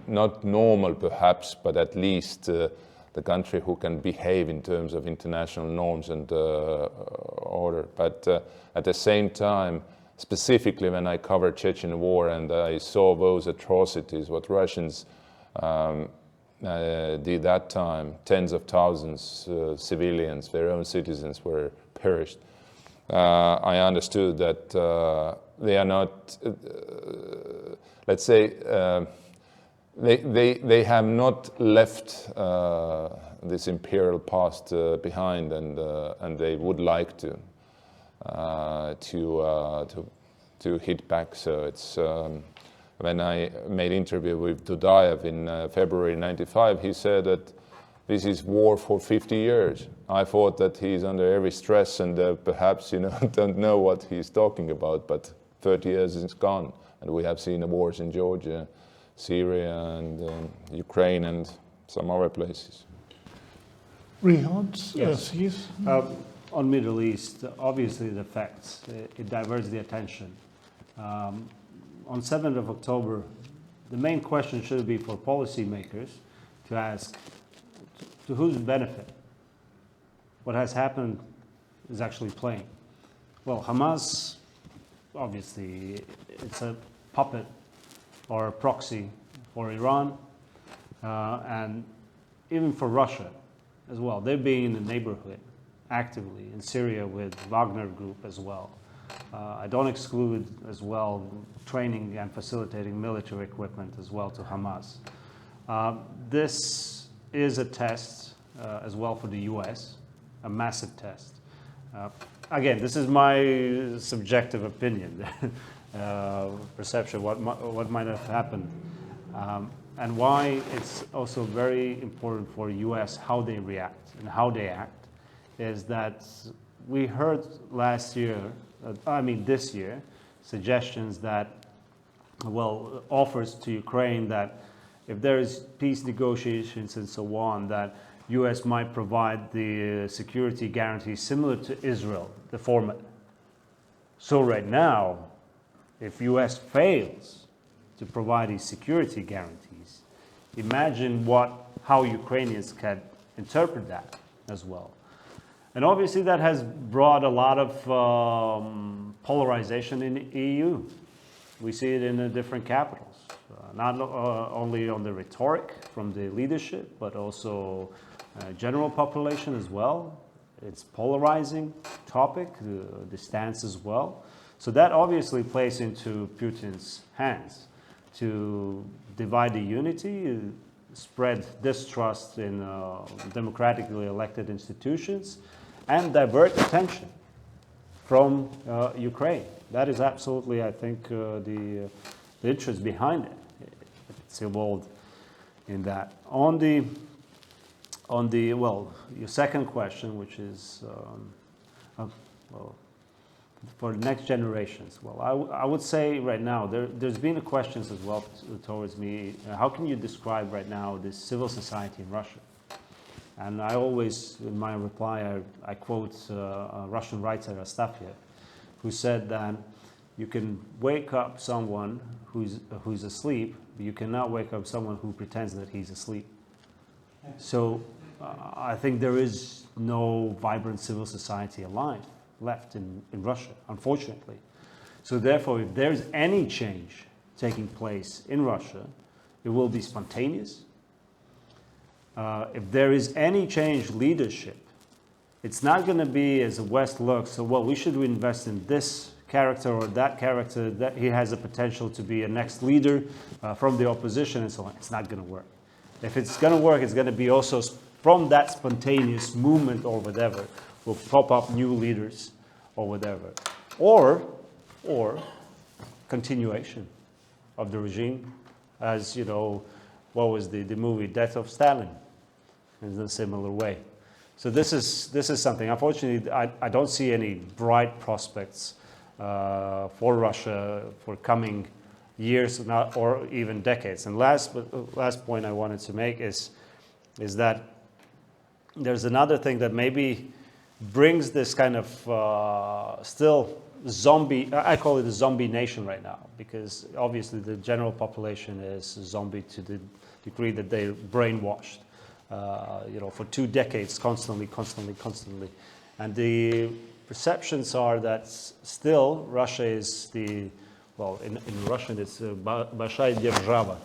not normal perhaps, but at least the country who can behave in terms of international norms and order. But at the same time, specifically when I covered Chechen war and I saw those atrocities, what Russians did that time, tens of thousands civilians, their own citizens were perished. I understood that they are not, let's say, they have not left this imperial past behind, and they would like to hit back. So it's when I made interview with Dudayev in February '95, he said that this is war for 50 years. I thought that he's under every stress and perhaps don't know what he's talking about, but 30 years is gone, and we have seen the wars in Georgia, Syria, and Ukraine, and some other places. Rihad, Yes. please. On Middle East, obviously the facts, it diverts the attention. On 7th of October, the main question should be for policymakers to ask, to whose benefit? What has happened is actually plain. Well, Hamas, obviously, it's a puppet or a proxy for Iran, and even for Russia as well. They're being in the neighborhood actively in Syria with Wagner Group as well. I don't exclude as well training and facilitating military equipment as well to Hamas. This is a test as well for the US, a massive test. Again, this is my subjective opinion, perception, what might have happened. And why it's also very important for US how they react and how they act is that we heard last year, this year, suggestions that, offers to Ukraine that if there is peace negotiations and so on, that US might provide the security guarantees similar to Israel, the format. So right now, if US fails to provide these security guarantees, imagine how Ukrainians can interpret that as well. And obviously that has brought a lot of polarization in the EU. We see it in the different capitals, not only on the rhetoric from the leadership, but also general population as well. It's polarizing topic, the stance as well. So that obviously plays into Putin's hands to divide the unity, spread distrust in democratically elected institutions, and divert attention from Ukraine. That is absolutely, I think, the interest behind it. It's evolved in that. On the your second question, which is for next generations. Well, I would say right now there's been questions as well towards me. How can you describe right now this civil society in Russia? And I always, in my reply, I quote a Russian writer, Astafyev, who said that You can wake up someone who's asleep, but you cannot wake up someone who pretends that he's asleep. So I think there is no vibrant civil society alive left in Russia, unfortunately. So therefore, if there's any change taking place in Russia, it will be spontaneous. If there is any change leadership, it's not going to be as the West looks, so well, we should invest in this character or that character, that he has a potential to be a next leader from the opposition and so on. It's not going to work. If it's going to work, it's going to be also from that spontaneous movement or whatever, will pop up new leaders or whatever. Or continuation of the regime, as, you know, what was the movie Death of Stalin, in a similar way. So this is something. Unfortunately, I don't see any bright prospects for Russia for coming years or even decades. And last point I wanted to make is that there's another thing that maybe brings this kind of still zombie, I call it a zombie nation right now, because obviously the general population is zombie to the degree that they're brainwashed, for 2 decades, constantly. And the perceptions are that still Russia is in Russian it's Большая держава,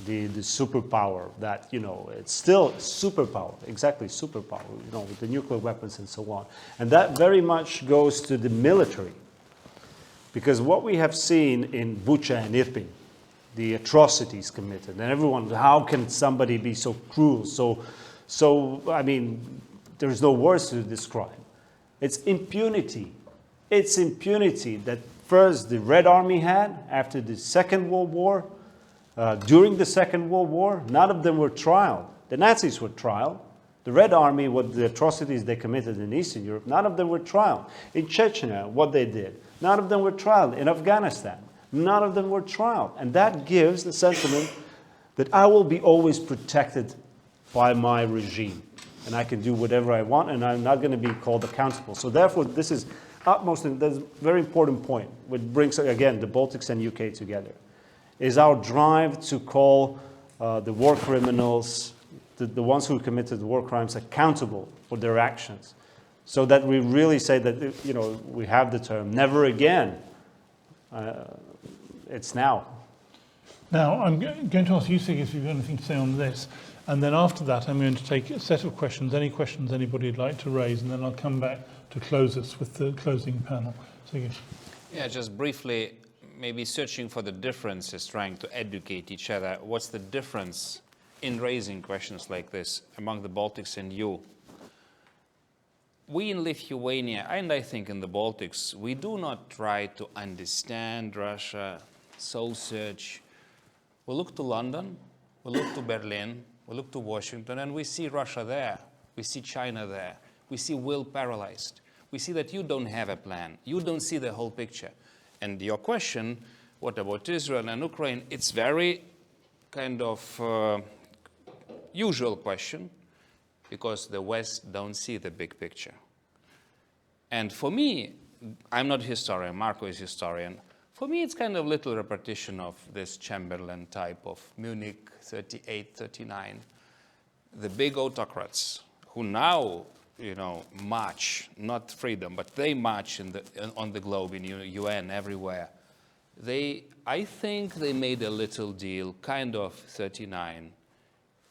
the superpower that, it's still superpower, exactly superpower, with the nuclear weapons and so on. And that very much goes to the military. Because what we have seen in Bucha and Irpin, the atrocities committed, and everyone, how can somebody be so cruel, so I mean, there's no words to describe. It's impunity. It's impunity that first the Red Army had after the Second World War. During the Second World War, none of them were tried. The Nazis were tried. The Red Army, what the atrocities they committed in Eastern Europe, none of them were tried. In Chechnya, what they did, none of them were tried. In Afghanistan, none of them were tried. And that gives the sentiment that I will be always protected by my regime. And I can do whatever I want, and I'm not going to be called accountable. So therefore, this is utmost, that's a very important point, which brings, again, the Baltics and UK together, is our drive to call the war criminals, the ones who committed war crimes, accountable for their actions. So that we really say that, we have the term, never again. It's now. Now, I'm going to ask you, Sig, if you've got anything to say on this. And then after that, I'm going to take a set of questions, any questions anybody would like to raise, and then I'll come back to close us with the closing panel. Sig. Yeah, just briefly, maybe searching for the differences, trying to educate each other. What's the difference in raising questions like this among the Baltics and you? We in Lithuania, and I think in the Baltics, we do not try to understand Russia, soul search. We look to London, we look to Berlin, we look to Washington, and we see Russia there. We see China there. We see will paralyzed. We see that you don't have a plan. You don't see the whole picture. And your question, what about Israel and Ukraine? It's very kind of usual question, because the West don't see the big picture. And for me, I'm not a historian, Marco is historian. For me, it's kind of little repetition of this Chamberlain type of Munich 38, 39. The big autocrats who now, march, not freedom, but they march on the globe, in UN, everywhere. I think they made a little deal, kind of 39.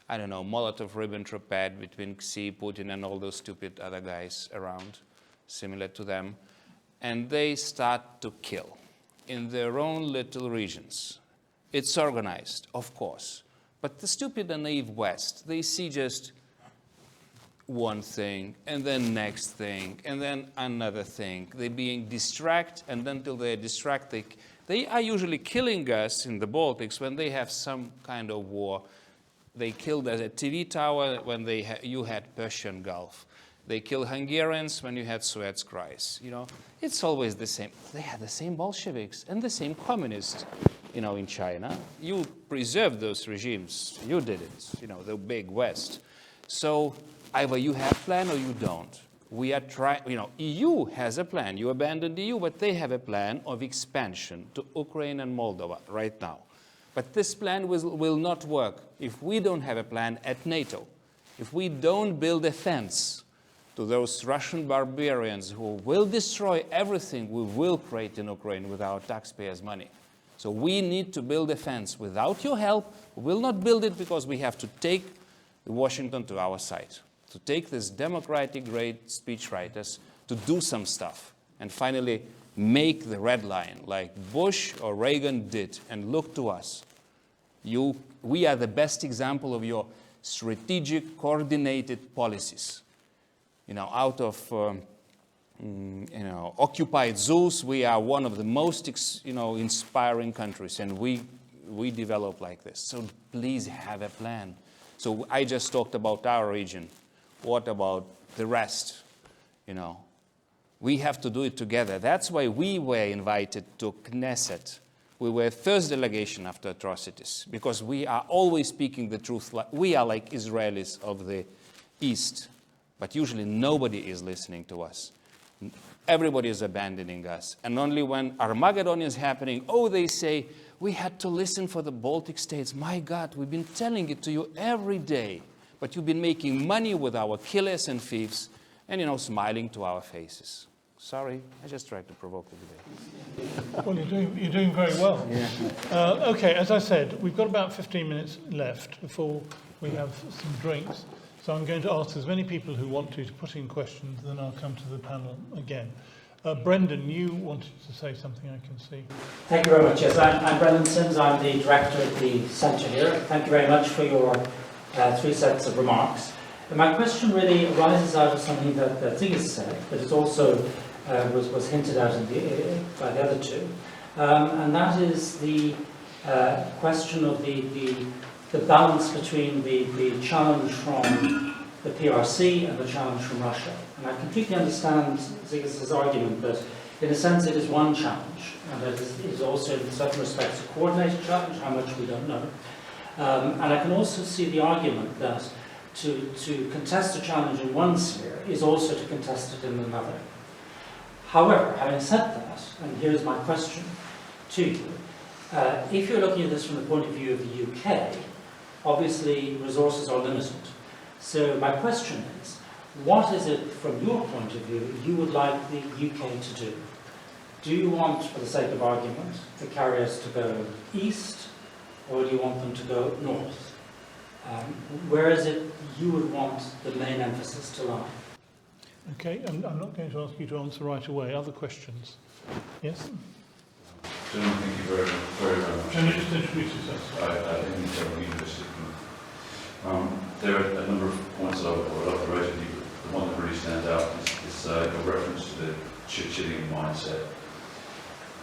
I don't know, Molotov-Ribbentrop between Xi, Putin, and all those stupid other guys around, similar to them. And they start to kill in their own little regions. It's organized, of course. But the stupid and naive West, they see just one thing, and then next thing, and then another thing. They're being distracted, and until they're distracted, they are usually killing us in the Baltics when they have some kind of war. They killed us at TV tower when you had Persian Gulf. They killed Hungarians when you had Suez crisis. It's always the same. They had the same Bolsheviks and the same communists, in China. You preserved those regimes. You did it, the big West. So either you have plan or you don't. we are trying, EU has a plan. You abandoned the EU, but they have a plan of expansion to Ukraine and Moldova right now. But this plan will not work if we don't have a plan at NATO. If we don't build a fence to those Russian barbarians who will destroy everything we will create in Ukraine with our taxpayers' money. So we need to build a fence. Without your help, we will not build it because we have to take Washington to our side, to take these democratic great speechwriters to do some stuff and finally make the red line like Bush or Reagan did and look to us. We are the best example of your strategic, coordinated policies. Out of occupied zoos, we are one of the most inspiring countries, and we develop like this. So please have a plan. So I just talked about our region. What about the rest? We have to do it together. That's why we were invited to Knesset. We were first delegation after atrocities, because we are always speaking the truth. We are like Israelis of the East, but usually nobody is listening to us. Everybody is abandoning us. And only when Armageddon is happening, they say, we had to listen for the Baltic states. My God, we've been telling it to you every day, but you've been making money with our killers and thieves and, smiling to our faces. Sorry, I just tried to provoke the debate. Well, you're doing very well. Yeah. Okay, as I said, we've got about 15 minutes left before we have some drinks. So I'm going to ask as many people who want to put in questions, then I'll come to the panel again. Brendan, you wanted to say something, I can see. Thank you very much. Yes, I'm Brendan Sims. I'm the director of the centre here. Thank you very much for your 3 sets of remarks. And my question really arises out of something that Zigis said, but it also was hinted at by the other two, and that is the question of the balance between the challenge from the PRC and the challenge from Russia. And I completely understand Zigis' argument that, in a sense, it is one challenge, and it is also, in certain respects, a coordinated challenge, how much we don't know. And I can also see the argument that to contest a challenge in one sphere is also to contest it in another. However, having said that, and here's my question to you, if you're looking at this from the point of view of the UK, obviously resources are limited. So my question is, what is it from your point of view you would like the UK to do? Do you want, for the sake of argument, the carriers to go east, or do you want them to go north? Where is it you would want the main emphasis to lie? Okay, I'm not going to ask you to answer right away. Other questions? Yes? Gentlemen, thank you very much. Can you just introduce yourself? I think I'm interested in. There are a number of points that I would like to raise with you. The one that really stands out is your reference to the Churchillian mindset.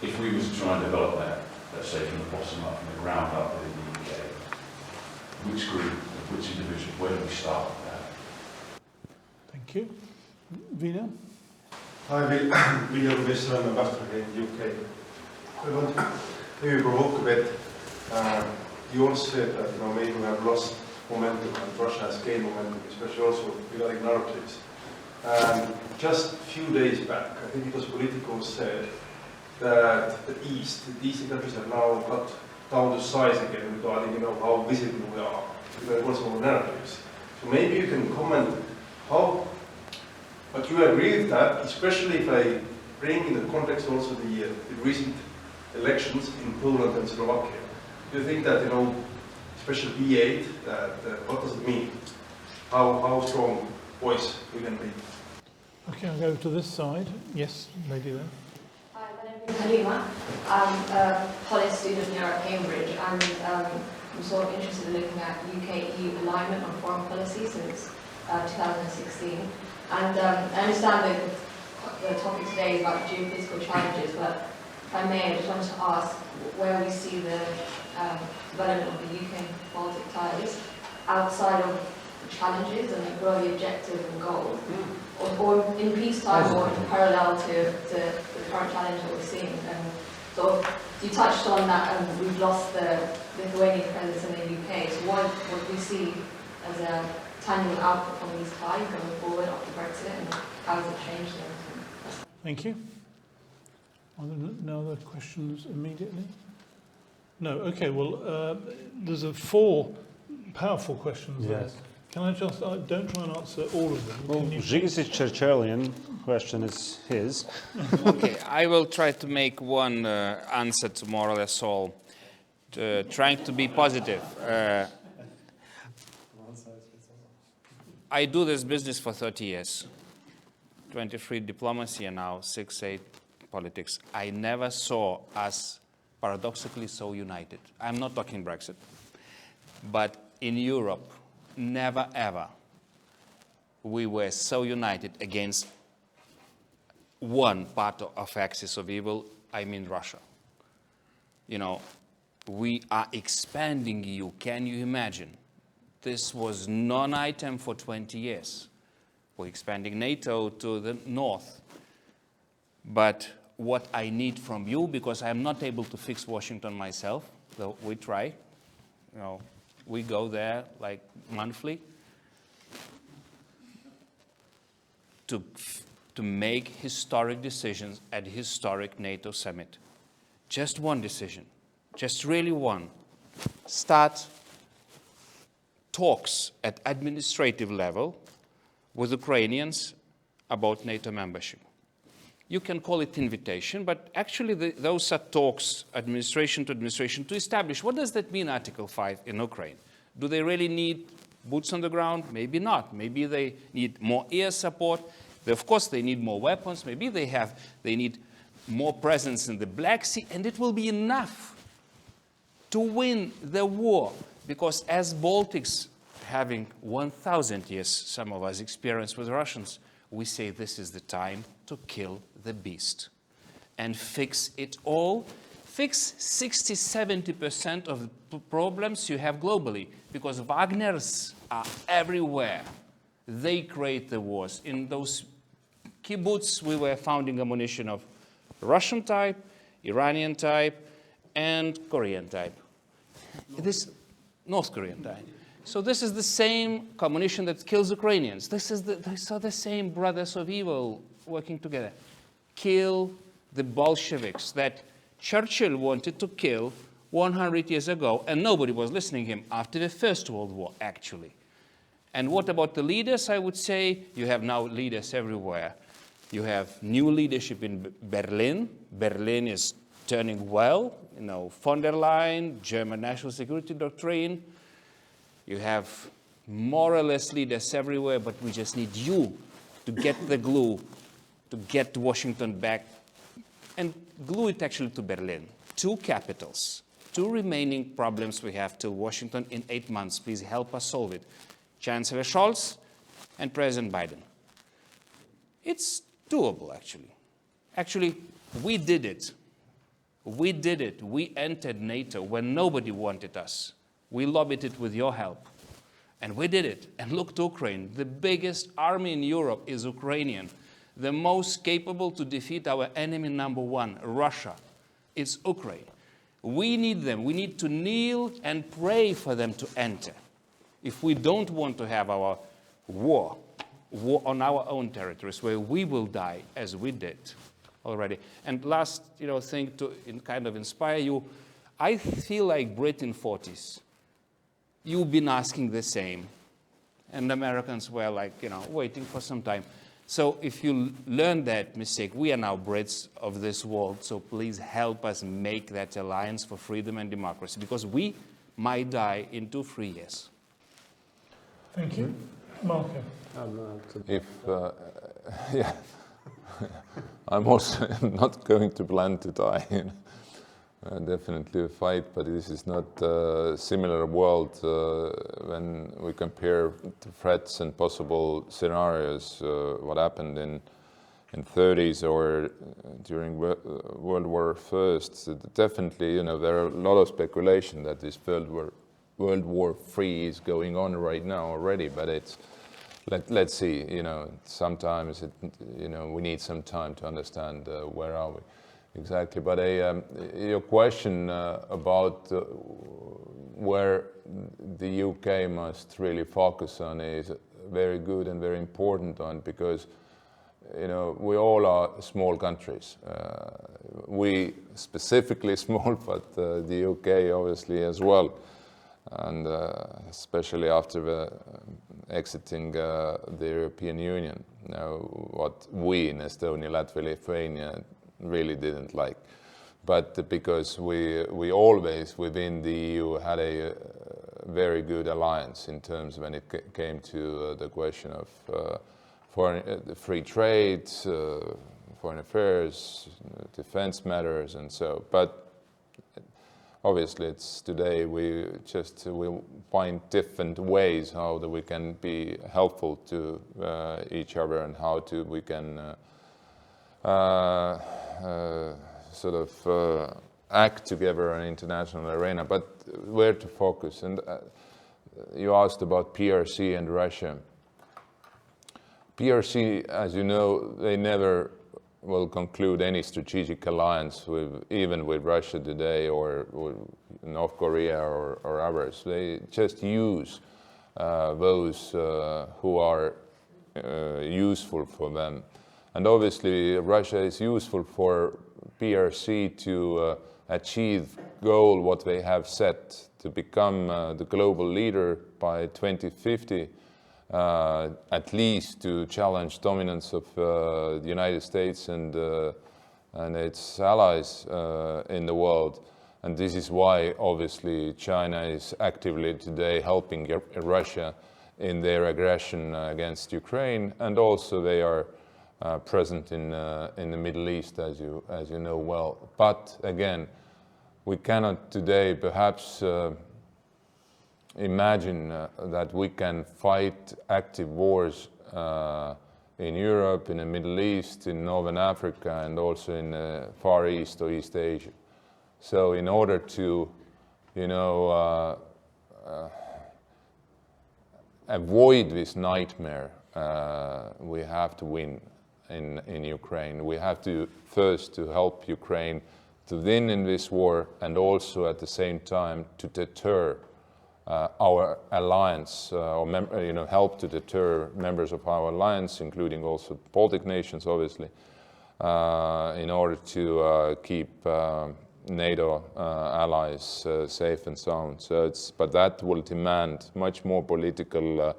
If we were to try and develop that, let's say from the bottom up, from the ground up within the UK, which group, which individual, where do we start with that? Thank you. Vina? Hi, William Wilson, I'm ambassador in the UK. I want to maybe provoke a bit. You also said that maybe we have lost momentum and Russia has gained momentum, especially also regarding narratives. And just a few days back, I think it was Politico said that the Eastern countries have now cut down to size again regarding how visible we are, regarding also more narratives. So maybe you can comment how. But you agree with that, especially if I bring in the context also the recent elections in Poland and Slovakia. Do you think that, especially B8, what does it mean? How strong voice we can be? Okay, I'll go to this side. Yes, lady there. Hi, my name is Halima. I'm a policy student here at Cambridge, and I'm sort of interested in looking at UK-EU alignment on foreign policy since 2016. And I understand that the topic today is about geopolitical challenges, but if I may, I just wanted to ask where we see the development of the UK-Baltic ties outside of the challenges and what are the objectives and goals, or in peacetime or in parallel to the current challenge that we're seeing. And so you touched on that, we've lost the Lithuanian presence in the UK, so what do we see as a tangible output from these ties going forward after Brexit, and how has it changed them? Thank you. Are there no other questions immediately? No. Okay. Well, there's 4 powerful questions there. Yes. Can I just don't try and answer all of them? Well, Can you- Žygis Churchillian question is his. Okay, I will try to make one answer to more or less all, trying to be positive. I do this business for 30 years, 23 diplomacy and now 6, 8 politics. I never saw us paradoxically so united. I'm not talking Brexit, but in Europe, never ever we were so united against one part of axis of evil, I mean Russia. You know, we are expanding EU. Can you imagine? This was non-item for 20 years. We're expanding NATO to the north. But what I need from you, because I'm not able to fix Washington myself, though we try, you know, we go there like monthly, to make historic decisions at historic NATO summit. Just one decision, just really one. Start talks at administrative level with Ukrainians about NATO membership. You can call it invitation, but actually those are talks, administration to administration, to establish what does that mean, Article 5 in Ukraine. Do they really need boots on the ground? Maybe not. Maybe they need more air support. Of course, they need more weapons. Maybe they need more presence in the Black Sea, and it will be enough to win the war. Because as Baltics, having 1,000 years, some of us, experience with Russians, we say this is the time to kill the beast and fix it all. Fix 60–70% of the problems you have globally, because Wagners are everywhere. They create the wars. In those kibbutz, we were founding ammunition of Russian type, Iranian type, and Korean type. This North Korean type. So this is the same ammunition that kills Ukrainians. These are the same brothers of evil working together. Kill the Bolsheviks that Churchill wanted to kill 100 years ago, and nobody was listening to him after the First World War, actually. And what about the leaders? I would say you have now leaders everywhere. You have new leadership in Berlin. Berlin is turning well. You know, von der Leyen, German national security doctrine. You have more or less leaders everywhere, but we just need you to get the glue, to get Washington back, and glue it actually to Berlin. 2 capitals, 2 remaining problems we have till Washington in 8 months. Please help us solve it. Chancellor Scholz and President Biden. It's doable, actually. Actually, we did it. We did it. We entered NATO when nobody wanted us. We lobbied it with your help. And we did it. And look to Ukraine. The biggest army in Europe is Ukrainian. The most capable to defeat our enemy number 1, Russia, is Ukraine. We need them. We need to kneel and pray for them to enter. If we don't want to have our war on our own territories, where we will die as we did already. And last, thing to kind of inspire you, I feel like Britain 40s. You've been asking the same. And the Americans were like, waiting for some time. So if you learn that mistake, we are now Brits of this world, so please help us make that alliance for freedom and democracy, because we might die in 2–3 years. Thank you. Marco. Yeah, I'm also not going to plan to die. Definitely a fight, but this is not a similar world when we compare the threats and possible scenarios. What happened in 30s or during World War I. Definitely, there are a lot of speculation that this World War III is going on right now already, but it's let's see. Sometimes we need some time to understand where are we. exactly. But your question about where the UK must really focus on is very good and very important one, because we all are small countries. We specifically small, but the UK obviously as well, and especially after the exiting the European Union. Now, what we in Estonia, Latvia, Lithuania really didn't like, but because we always within the EU had a very good alliance in terms when it came to the question of free trade, foreign affairs, defense matters, and so. But obviously, it's today we find different ways how that we can be helpful to each other, and how we can sort of act together on an international arena. But where to focus? And you asked about PRC and Russia. PRC, as you know, they never will conclude any strategic alliance even with Russia today, or North Korea or others. They just use those who are useful for them. And obviously Russia is useful for PRC to achieve goal what they have set to become the global leader by 2050. At least to challenge dominance of the United States and its allies in the world. And this is why, obviously, China is actively today helping Russia in their aggression against Ukraine, and also they are present in the Middle East, as you know well. But again, we cannot today perhaps imagine that we can fight active wars in Europe, in the Middle East, in Northern Africa, and also in the Far East or East Asia. So in order to, avoid this nightmare, we have to win in Ukraine. We have to first to help Ukraine to win in this war, and also at the same time to deter our alliance, or help to deter members of our alliance, including also Baltic nations, obviously, in order to keep NATO allies safe and sound. So but that will demand much more political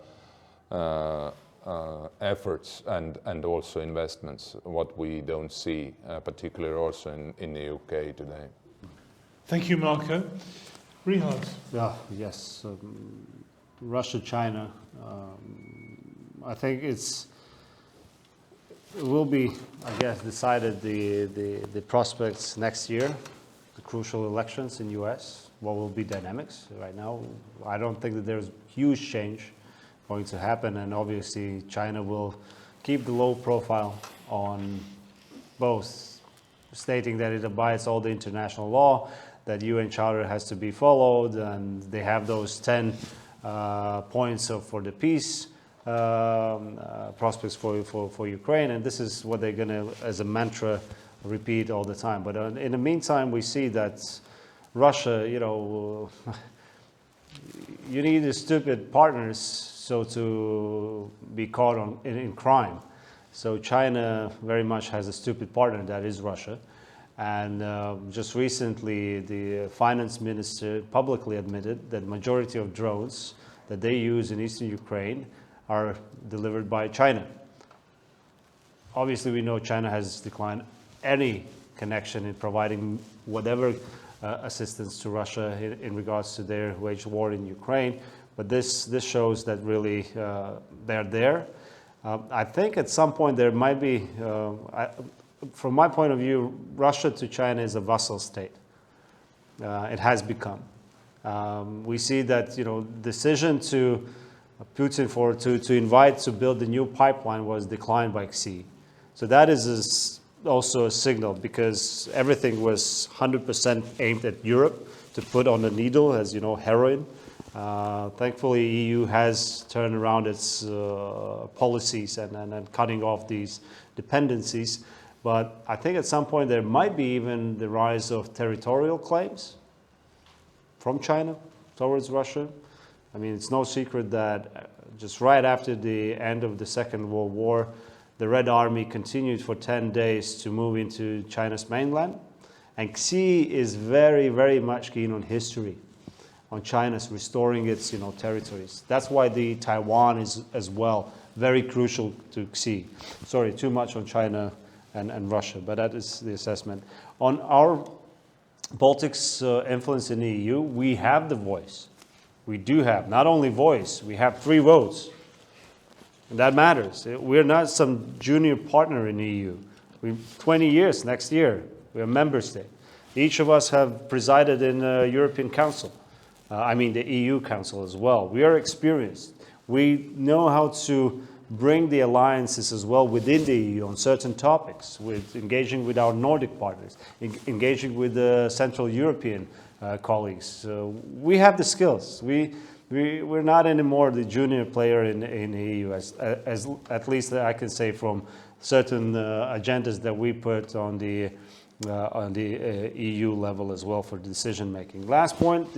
efforts and also investments, what we don't see, particularly also in the UK today. Thank you, Marco. Rihard. Yes, Russia, China. I think it will be, I guess, decided the prospects next year, the crucial elections in US. What will be dynamics right now? I don't think that there's huge change going to happen, and obviously China will keep the low profile on both stating that it abides all the international law, that UN Charter has to be followed, and they have those 10 points for the peace prospects for Ukraine, and this is what they're going to, as a mantra, repeat all the time. But in the meantime, we see that Russia, you need stupid partners so to be caught in crime. So China very much has a stupid partner, that is Russia. And just recently, the finance minister publicly admitted that majority of drones that they use in eastern Ukraine are delivered by China. Obviously, we know China has declined any connection in providing whatever assistance to Russia in regards to their waged war in Ukraine. But this shows that really they're there. I think at some point there might be, from my point of view, Russia to China is a vassal state. It has become. We see that decision to Putin to invite to build the new pipeline was declined by Xi. So that is also a signal, because everything was 100% aimed at Europe to put on the needle, as you know, heroin. Thankfully, EU has turned around its policies and cutting off these dependencies. But I think at some point there might be even the rise of territorial claims from China towards Russia. I mean, it's no secret that just right after the end of the Second World War, the Red Army continued for 10 days to move into China's mainland. And Xi is very, very much keen on history, on China's restoring its territories. That's why the Taiwan is as well very crucial to Xi. Sorry, too much on China and Russia, but that is the assessment. On our Baltics influence in the EU, we have the voice. We do have, not only voice, we have 3 votes. And that matters. We're not some junior partner in the EU. 20 years next year, we're a member state. Each of us have presided in the European Council. The EU Council as well. We are experienced. We know how to bring the alliances as well within the EU on certain topics, with engaging with our Nordic partners, engaging with the Central European colleagues. We have the skills. We're not anymore the junior player in the EU, as at least I can say from certain agendas that we put on the EU level as well for decision making. Last point,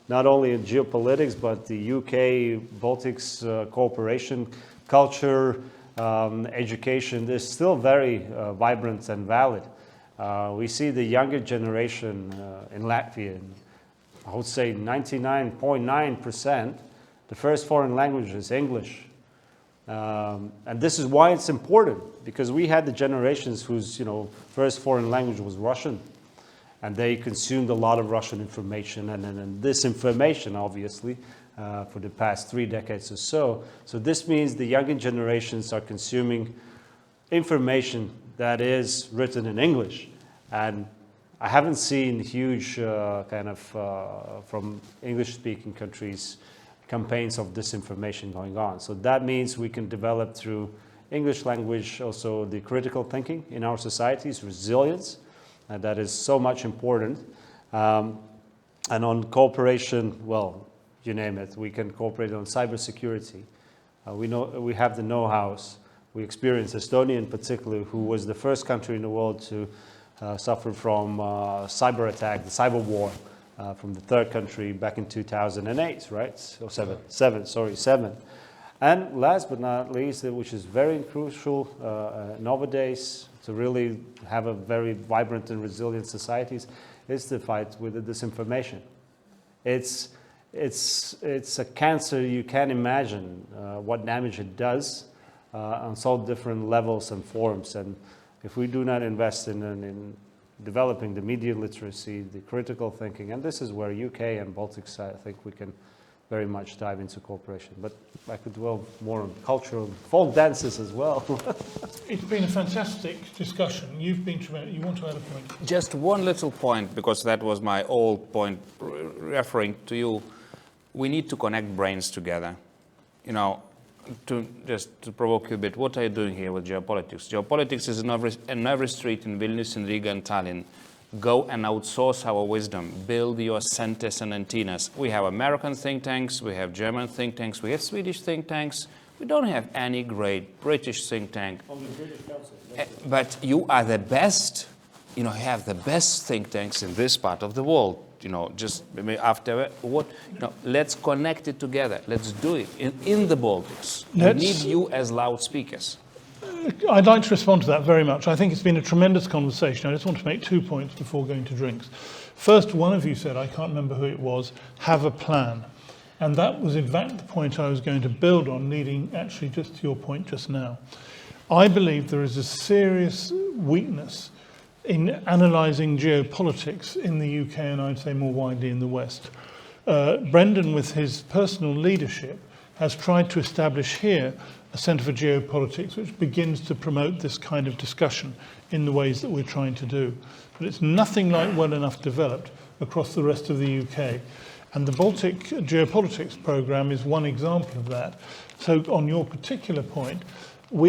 not only in geopolitics, but the UK-Baltics cooperation culture, education is still very vibrant and valid. We see the younger generation in Latvia, I would say 99.9%, the first foreign language is English. And this is why it's important, because we had the generations whose first foreign language was Russian, and they consumed a lot of Russian information and disinformation, obviously, for the past 3 decades or so. So this means the younger generations are consuming information that is written in English. And I haven't seen huge from English-speaking countries campaigns of disinformation going on. So that means we can develop through English language also the critical thinking in our societies, resilience, and that is so much important. And on cooperation, well, you name it, we can cooperate on cybersecurity. We have the know-hows. We experience Estonia in particular, who was the first country in the world to suffer from cyber attack, the cyber war, from the third country back in 2008, right? Or seven. And last but not least, which is very crucial nowadays to really have a very vibrant and resilient societies, is the fight with the disinformation. It's a cancer you can't imagine what damage it does on so different levels and forms. And if we do not invest in developing the media literacy, the critical thinking, and this is where UK and Baltics, I think we can very much dive into cooperation. But I could dwell more on cultural folk dances as well. It's been a fantastic discussion. You've been tremendous. You want to add a point? Just one little point, because that was my old point referring to you. We need to connect brains together. To provoke you a bit, what are you doing here with geopolitics? Geopolitics is in every street in Vilnius, in Riga, and Tallinn. Go and outsource our wisdom. Build your centers and antennas. We have American think tanks, we have German think tanks, we have Swedish think tanks. We don't have any great British think tank. Only British Council. But you are the best, have the best think tanks in this part of the world. Let's connect it together. Let's do it in the Baltics. We need you as loudspeakers. I'd like to respond to that very much. I think it's been a tremendous conversation. I just want to make 2 points before going to drinks. First, one of you said, I can't remember who it was, have a plan. And that was in fact the point I was going to build on, leading actually just to your point just now. I believe there is a serious weakness in analysing geopolitics in the UK, and I'd say more widely in the West. Brendan, with his personal leadership, has tried to establish here a Centre for Geopolitics, which begins to promote this kind of discussion in the ways that we're trying to do. But it's nothing like well enough developed across the rest of the UK. And the Baltic Geopolitics programme is one example of that. So on your particular point,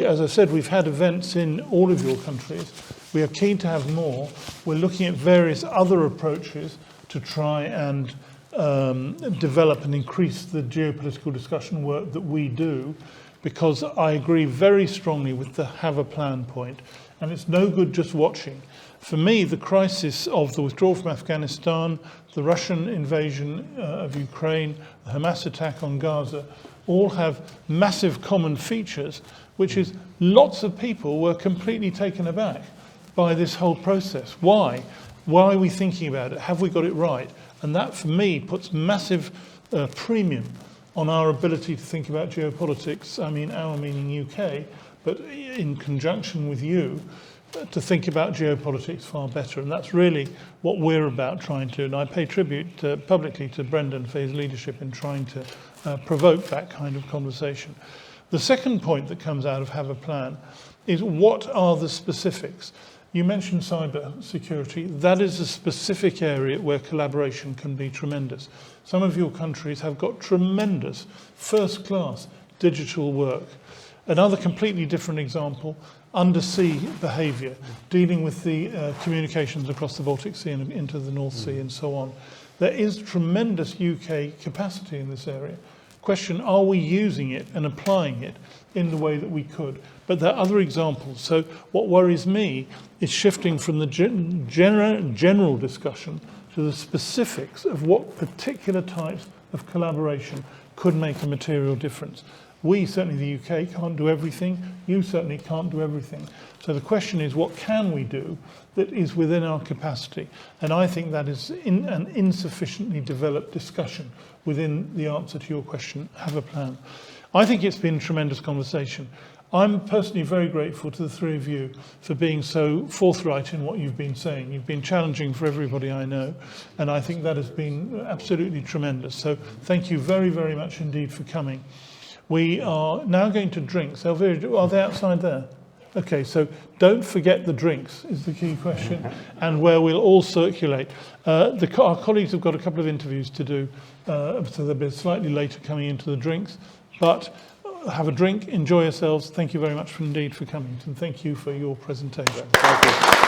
as I said, we've had events in all of your countries. We are keen to have more. We're looking at various other approaches to try and develop and increase the geopolitical discussion work that we do, because I agree very strongly with the have a plan point. And it's no good just watching. For me, the crisis of the withdrawal from Afghanistan, the Russian invasion of Ukraine, the Hamas attack on Gaza, all have massive common features, which is lots of people were completely taken aback by this whole process. Why? Why are we thinking about it? Have we got it right? And that, for me, puts massive premium on our ability to think about geopolitics. I mean, our meaning UK, but in conjunction with you, to think about geopolitics far better. And that's really what we're about trying to do. And I pay tribute publicly to Brendan for his leadership in trying to provoke that kind of conversation. The second point that comes out of Have a Plan is what are the specifics? You mentioned cyber security. That is a specific area where collaboration can be tremendous. Some of your countries have got tremendous first-class digital work. Another completely different example, undersea behaviour, dealing with the communications across the Baltic Sea and into the North Sea and so on. There is tremendous UK capacity in this area. Question, are we using it and applying it in the way that we could? But there are other examples. So what worries me is shifting from the general discussion to the specifics of what particular types of collaboration could make a material difference. We, certainly the UK, can't do everything. You certainly can't do everything. So the question is, what can we do that is within our capacity? And I think that is an insufficiently developed discussion within the answer to your question, Have a Plan. I think it's been a tremendous conversation. I'm personally very grateful to the three of you for being so forthright in what you've been saying. You've been challenging for everybody I know, and I think that has been absolutely tremendous. So thank you very, very much indeed for coming. We are now going to drink. So are they outside there? Okay, so don't forget the drinks is the key question, and where we'll all circulate. Our colleagues have got a couple of interviews to do, so they'll be slightly later coming into the drinks. But have a drink, enjoy yourselves. Thank you very much indeed for coming, and thank you for your presentation. Thank you.